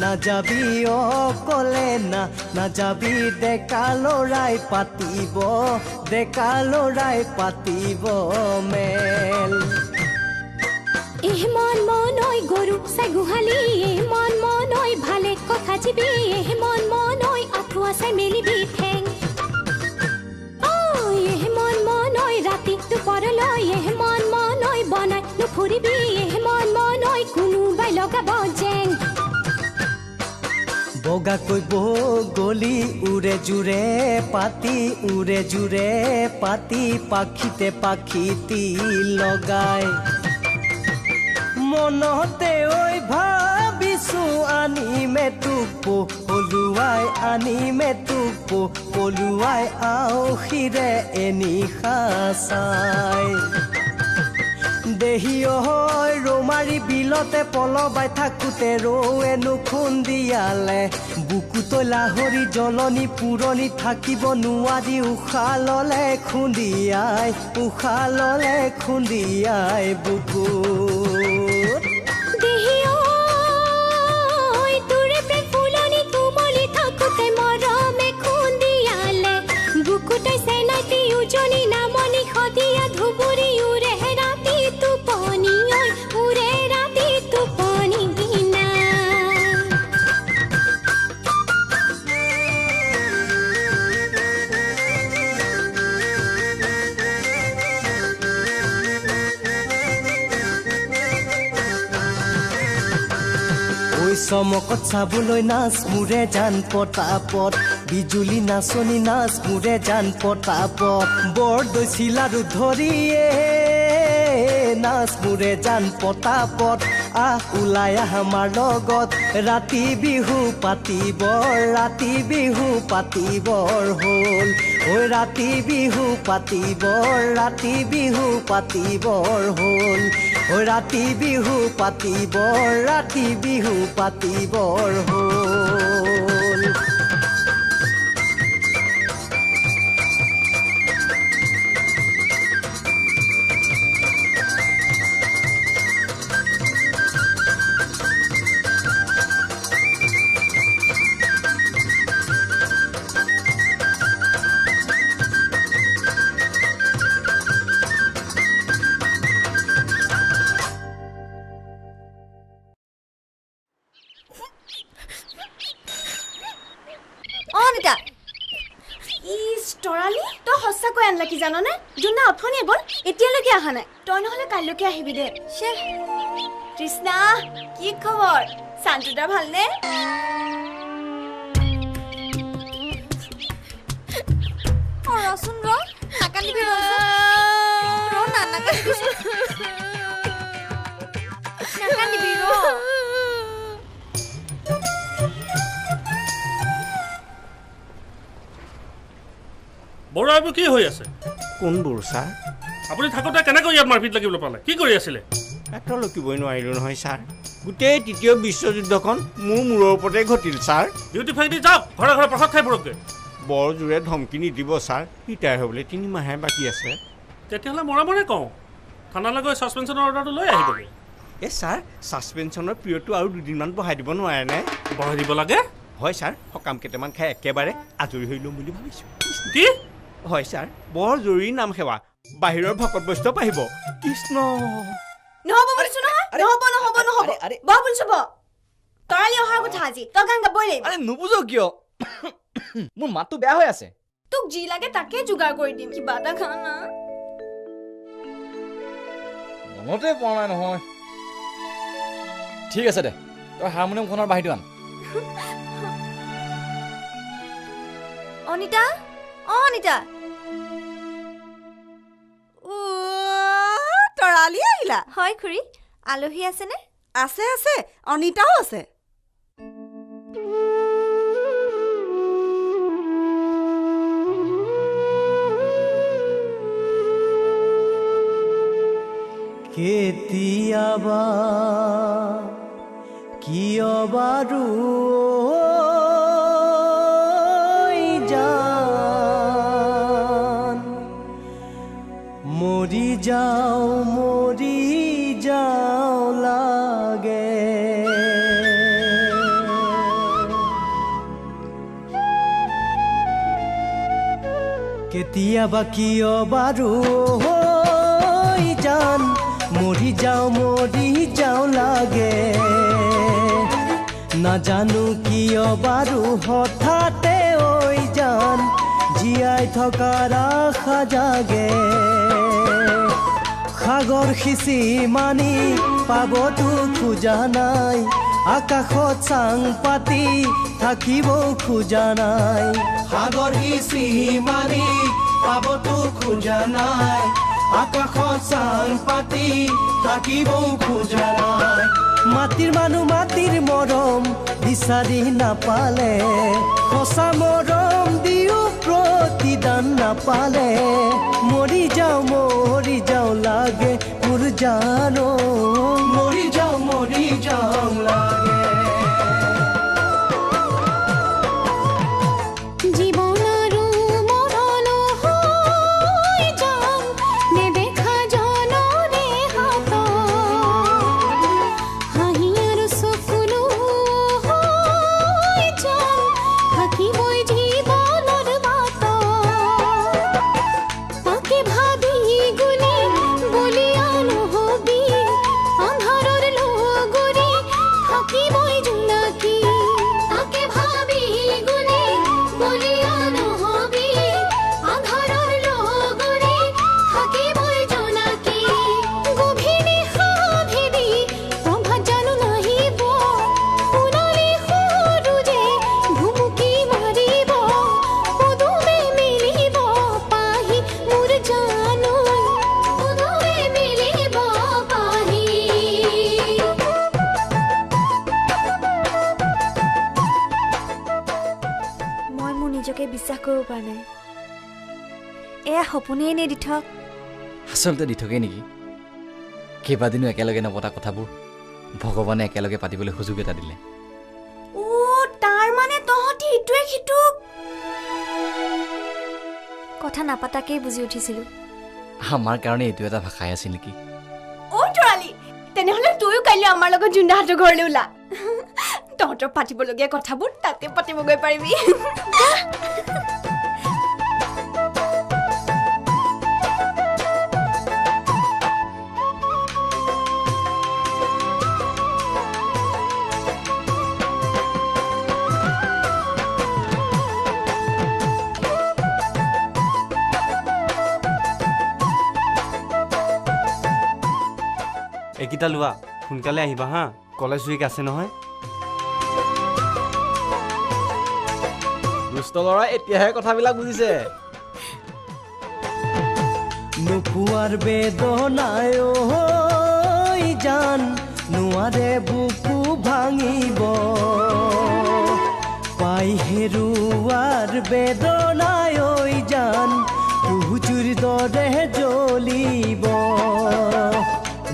নাযাবি অকলে নাযাবি ডেকা ল'ৰাই পাতিব মেল মন মনৈ গৰু চাই গোহালি মন মনৈ ভালে কথা জিবি মন মনৈ আঁঠুৱা চাই মেলিবি ঠেং মন মনৈ ৰাতি দুপৰলৈ মন মনৈ বনাই নুফুৰিবি মন মনৈ কোনোবাই লগাব জেং বগাকৈ বগলি উৰে জোৰে পাতি পাখিতে পাখিতি লগাই মনতে ঐ ভাবিছো আনিমে তোক পলুৱাই আউসিৰে এনিশা চাই দেহি হয় ৰৌমাৰী বিলতে পলবাই থাকোতে ৰৌৱেনো খুন্দিয়ালে বুকুতৈ লাহৰি জলনি পুৰণি থাকিব নোৱাৰি উশাহ ললে খুন্দিয়াই বুকুত তোৰে প্ৰেম ফুলনি কোমলি থাকোতে মৰমে খুন্দিয়ালে বুকুতৈ চেনাইতি উজনি নামনি সদিয়া ধুবুৰী উৰে ৰাতি টোপনি উৰে ৰাতি টোপনি দিনা চমকত চাবলৈ নাচ মোৰে জান পতাপত বিজুলী নাচনি নাচ মোৰে জান পতাপত বৰদৈ চিলাৰু ধৰিয়ে নাচ মোৰে জান পতাপত ওলাই আমাৰ লগত ৰাতি বিহু পাতিবৰ হ'ল ঐ ৰাতি বিহু পাতিবৰ হ'ল ঐ ৰাতি বিহু পাতিবৰ হ'ল তৰালি তই সঁচাকৈ আনলা কি জাননে যোনা অথনিয়ে গ'ল এতিয়ালৈকে অহা নাই তই নহ'লে কাইলৈকে আহিবি দে কৃষ্ণা কি খবৰ শান্তুদা ভালনে ৰচোন নাকান্দিবি নাকান্দিবি বড়া এইবোৰ কি হৈ আছে কোনবোৰ ছাৰ আপুনি থাকোঁতে কেনেকৈ ইয়াত মাৰপিট লাগিবলৈ পালে কি কৰি আছিলে পেট্ৰল লকিবই নোৱাৰিলোঁ নহয় ছাৰ গোটেই তৃতীয় বিশ্বযুদ্ধখন মোৰ মূৰৰ ওপৰতে ঘটিল ছাৰ ডিউটি ফাইটি যাওক ঘৰে ঘৰে প্ৰসাদ খাই ফুৰকগৈ বৰ জোৰে ধমকি নিদিব ছাৰ ৰিটায়াৰ হ'বলৈ 3 মাহে বাকী আছে তেতিয়াহ'লে মনে কওঁ থানালৈ গৈ ছাছপেনশ্যনৰ অৰ্ডাৰটো লৈ আহিবগৈ এই ছাৰ ছাছপেনশ্যনৰ পিৰিয়ডটো আৰু 2 দিনমান বঢ়াই দিব নোৱাৰেনে বঢ়াই দিব লাগে হয় ছাৰ সকাম কেইটামান খাই একেবাৰে আজৰি হৈ ল'ম বুলি ভাবিছোঁ কি হয় ছাৰ বৰ জৰুৰী নাম সেৱা বাহিৰৰ ভকত বৈষ্ণৱ আহিব কৃষ্ণ নহ'ব বুলিছো নহয় নহ'ব বহ বুলিছো বহ তৰালি অহাৰ কথা আজি তই গান গাবই লাগিব আৰে নুবুজো কিয় মোৰ মাতটো বেয়া হৈ আছে তোক যি লাগে তাকে যোগাৰ কৰি দিম কিবা এটা খা না মনতে পৰা নাই নহয় ঠিক আছে দে তই হাৰমনিয়ামখনৰ বাহিৰটো আন অনিতা তৰালি আহিলা হয় খুৰী আলহী আছেনে আছে অনিতাও আছে কেতিয়াবা কিয় বাৰু জান মৰি যাওঁ লাগে কেতিয়াবা কিয় বাৰু জান মৰি যাওঁ লাগে নাজানো কিয় বাৰু হঠাতে ঐ জান জীয়াই থকাৰ আশা জাগে সাগৰ সিঁচি মানি পাবতো খোজা নাই আকাশত চাং পাতি থাকিব খোজা নাই সাগৰ সিঁচি মানি পাবতো খোজা নাই আকাশত চাং পাতি থাকিব খোজা নাই মাটিৰ মানুহ মাটিৰ মৰম বিচাৰি নাপালে সঁচা মৰম দিও প্ৰতিদান নাপালে মৰি যাওঁ লাগে মোৰ জানো মৰি যাওঁ লাগে বিশ্বাস কৰিব পৰা নাই এয়া সপোনেই নে দি থক আচলতে দি থকেই নেকি কেইবাদিনো একেলগে নপতা কথাবোৰ ভগৱানে একেলগে পাতিবলৈ সুযোগ এটা দিলে তাৰ মানে তহঁতি ইটোৱে সিটোক কথা নাপাতাকেই বুজি উঠিছিলো আমাৰ কাৰণে এইটো এটা ভাষাই আছিল নেকি তৰালি তেনেহ'লে তইও কাইলৈ আমাৰ লগত জুন্দাহঁতৰ ঘৰলৈ ওলা তহঁতৰ পাতিবলগীয়া কথাবোৰ তাতে পাতিবগৈ পাৰিবি বেগকেইটা লোৱা সোনকালে আহিবা হা কলেজ উইক আছে নহয় দুষ্ট ল'ৰা এতিয়াহে কথাবিলাক বুজিছে নোপোৱাৰ বেদনায় জান নোৱাৰে বুকু ভাঙিব পাই হেৰুৱাৰ বেদনায় জান তুজুৰ দৰে জ্বলিব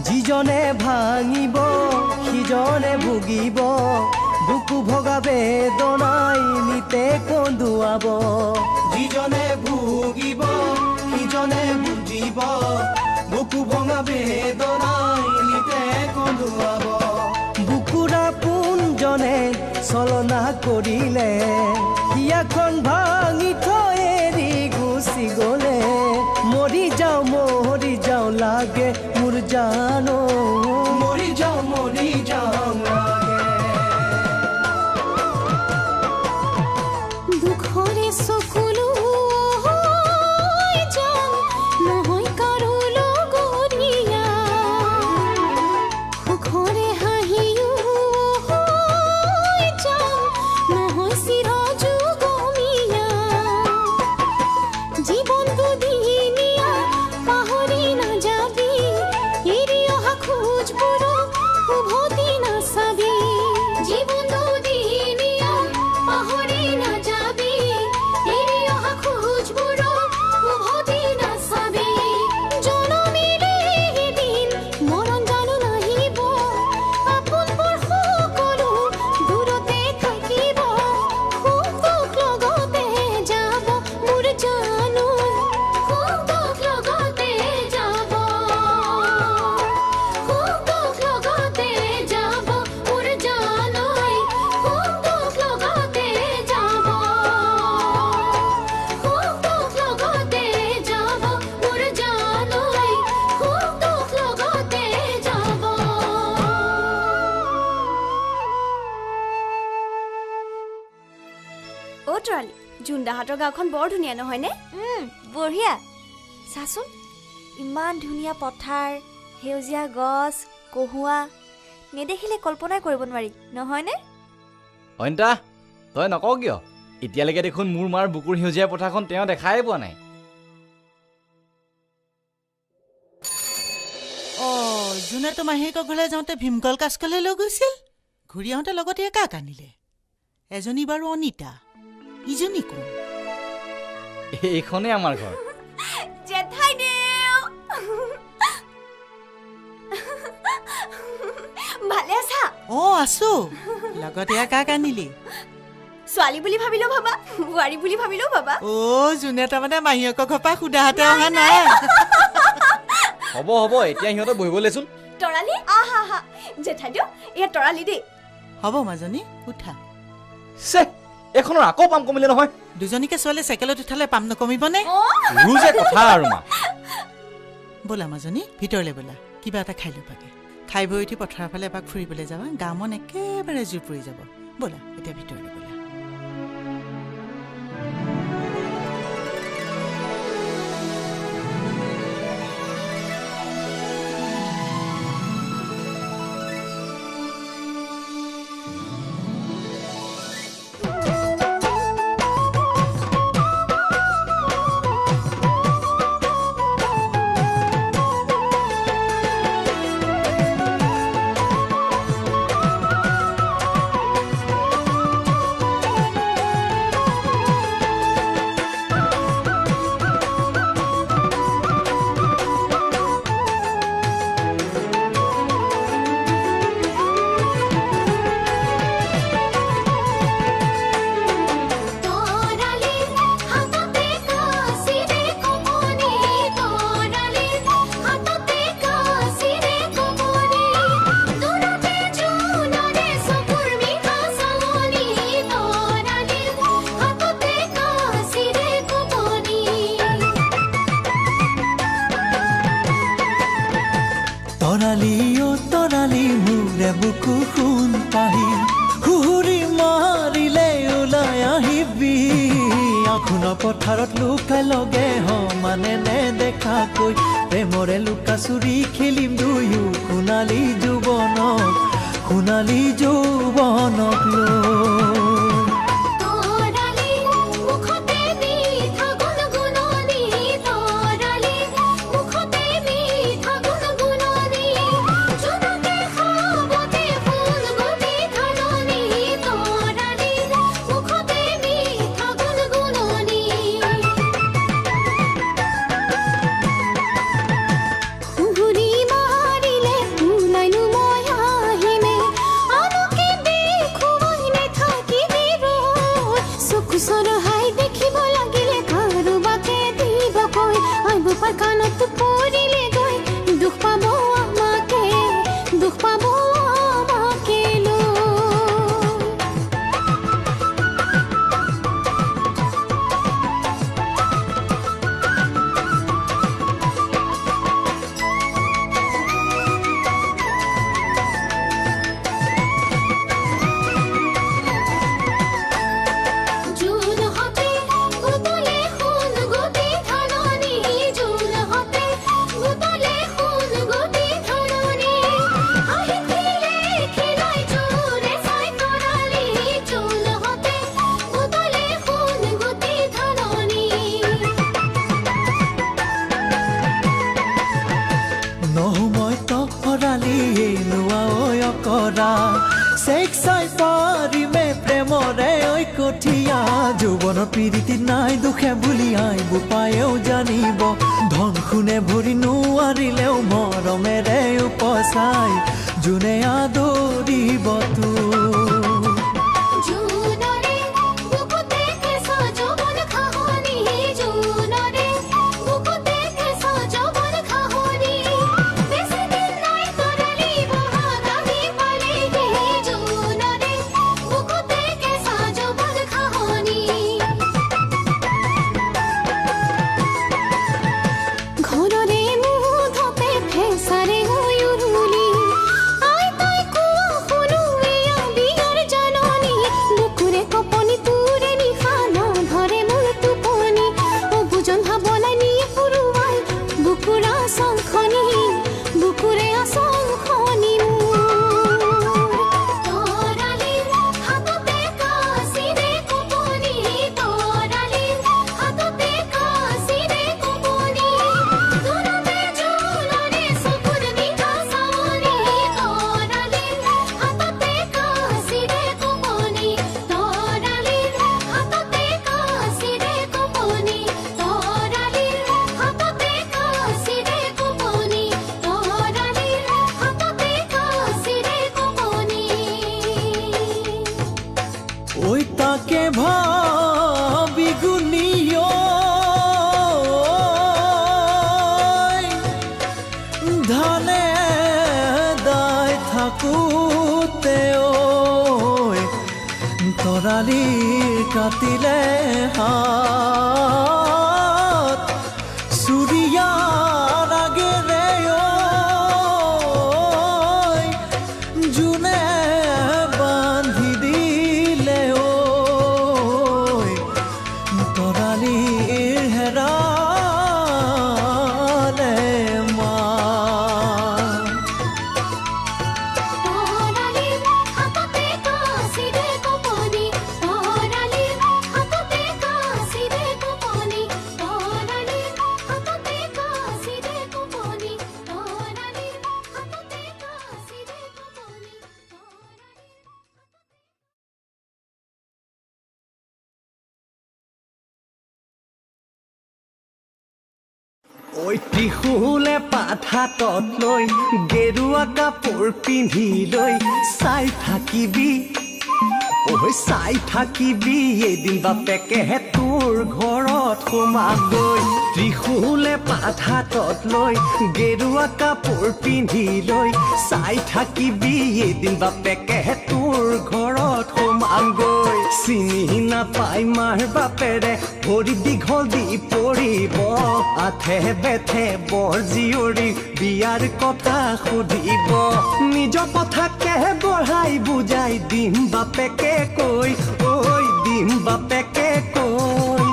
যিজনে ভাঙিব সিজনে ভুগিব বুকু ভগা বেদনাই নিতে কন্দুৱাব যিজনে ভুগিব সিজনে বুজিব বুকু ভঙা বেদনাই নিতে কন্দুৱাব বুকুৰা পোনজনে চলনা কৰিলে হিয়াখন ভাঙি থৈ এৰি গুচি গ'লে মৰি যাওঁ লাগে মোৰ জানো মৰি যাওঁ লাগে দুখৰে চকুলো যান নহয় কাৰো লগৰীয়া সুখৰে হাঁহিও যান নহয় চিৰযুগমীয়া জীৱন দুদিনীয়া পাহৰি নাযাবি এৰি অহা খোজবোৰক উভতি নাচাবি জীৱন দুদিনীয়া পাহৰি নাযাবি এৰি অহা খোজবোৰক উভতি নাচাবি জনমিলে এদিন মৰণ জানো নাহিব আপোনবোৰ সকলো দূৰতে থাকিব সুখ দুখ লগতে যাব মোৰ জানো সুখ দুখ লগতে যাব সুখ দুখ লগতে যাব মোৰ জানৈ সুখ দুখ লগতে যাব সুখ দুখ লগতে যাব মোৰ জানৈ সুখ দুখ লগতে যাব অ' তৰালি জোনদাহঁতৰ গাঁওখন বৰ ধুনীয়া নহয়নে বঢ়িয়া চাচোন ইমান ধুনীয়া পথাৰ সেউজীয়া গছ কহুৱা নেদেখিলে কল্পনাই কৰিব নোৱাৰি নহয়নে অইনটা তই নকওঁ কিয় এতিয়ালৈকে দেখোন মোৰ মাৰ বুকুৰ সেউজীয়া পথাৰখন তেওঁ দেখাই পোৱা নাই জোনে তো মাহীয়েকৰ ঘৰলৈ যাওঁতে ভীমকল কাচকলহে লৈ গৈছিল ঘূৰি আহোঁতে লগতে কাক আনিলে এজনী বাৰু অনিতা ইজনী কোন এইখনেই আমাৰ ঘৰ জেঠাই দেউ ভালে আছা আছো লগতে কাক আনিলি ছোৱালী বুলি ভাবিলেও ভাবা বোৱাৰী বুলি ভাবিলেও ভাবা জোনে তাৰমানে মাহীয়েকৰ ঘৰৰ পৰা সুদাহাতে অহা নাই হ'ব এতিয়া সিহঁতে বহিব লৈচোন তৰালি আহা জেঠাই দেউ এয়া তৰালি দেই হ'ব মাজনী উঠা এখনৰ আকৌ পাম কমিলে নহয় দুজনীকে ছোৱালী চাইকেলত উঠালে পাম নকমিবনে ৰুজে কথা আৰু মা ব'লা মাজনী ভিতৰলৈ ব'লা কিবা এটা খাই ল'বাগে খাই বৈ উঠি পথাৰৰ ফালে এপাক ফুৰিবলৈ যাবা গা মন একেবাৰে জোৰ পৰি যাব ব'লা এতিয়া ভিতৰলৈ ব'লা তৰালি মোৰে বুকু শুন পাহি হুহুৰি মাৰিলে ওলাই আহিবি আখুনৰ পথাৰত লুকাই লগে সমানে নেদেখা কথাকৈ প্ৰেমৰে লুকাচুৰি খেলিম দুয়ো সোণালী যৌৱনক লৈ যৌৱনৰ পীড়িতি নাই দুখে বুলি আইব পায়েও জানিব ধন খুনে ভৰি নোৱাৰিলেও মৰমেৰে উপচাই যোনে আদৰিব কাটিলে হাত চুৰিয়াৰ আগেৰে যোনে বান্ধি দিলে তৰালীৰ হেৰালে মা ঐ ত্ৰিশূলে পাঠাতত লৈ গেৰুৱা কাপোৰ পিন্ধি লৈ চাই থাকিবি এদিন বাপেকেহে তোৰ ঘৰত সোমাবই ত্ৰিশূলে পাঠাতত লৈ গেৰুৱা কাপোৰ পিন্ধি লৈ চাই থাকিবি এদিন বাপেকেহে তোৰ ঘৰত সোমাবই চিনি নাপাই মাৰ বাপেৰে ভৰি দীঘল দি পৰিব আথে বেথে বৰ জীয়ৰী বিয়াৰ কথা সুধিব নিজৰ কথাকে বঢ়াই বুজাই দিম বাপেকে কৈ ঐ দিম বাপেকে কৈ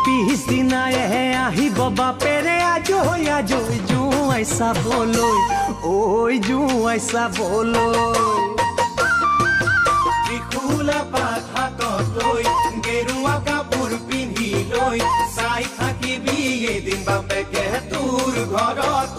পিছ পিছদিনাইহে আহিব বাপেৰে আজৈ আজৈ জোঁৱাই চাবলৈ ঐ জোঁৱাই চাবলৈ ত্ৰিশূলা পাত হাতত লৈ গেৰুৱা কাপোৰ পিন্ধি লৈ চাই থাকিবি এদিন বাপেকে তোৰ ঘৰত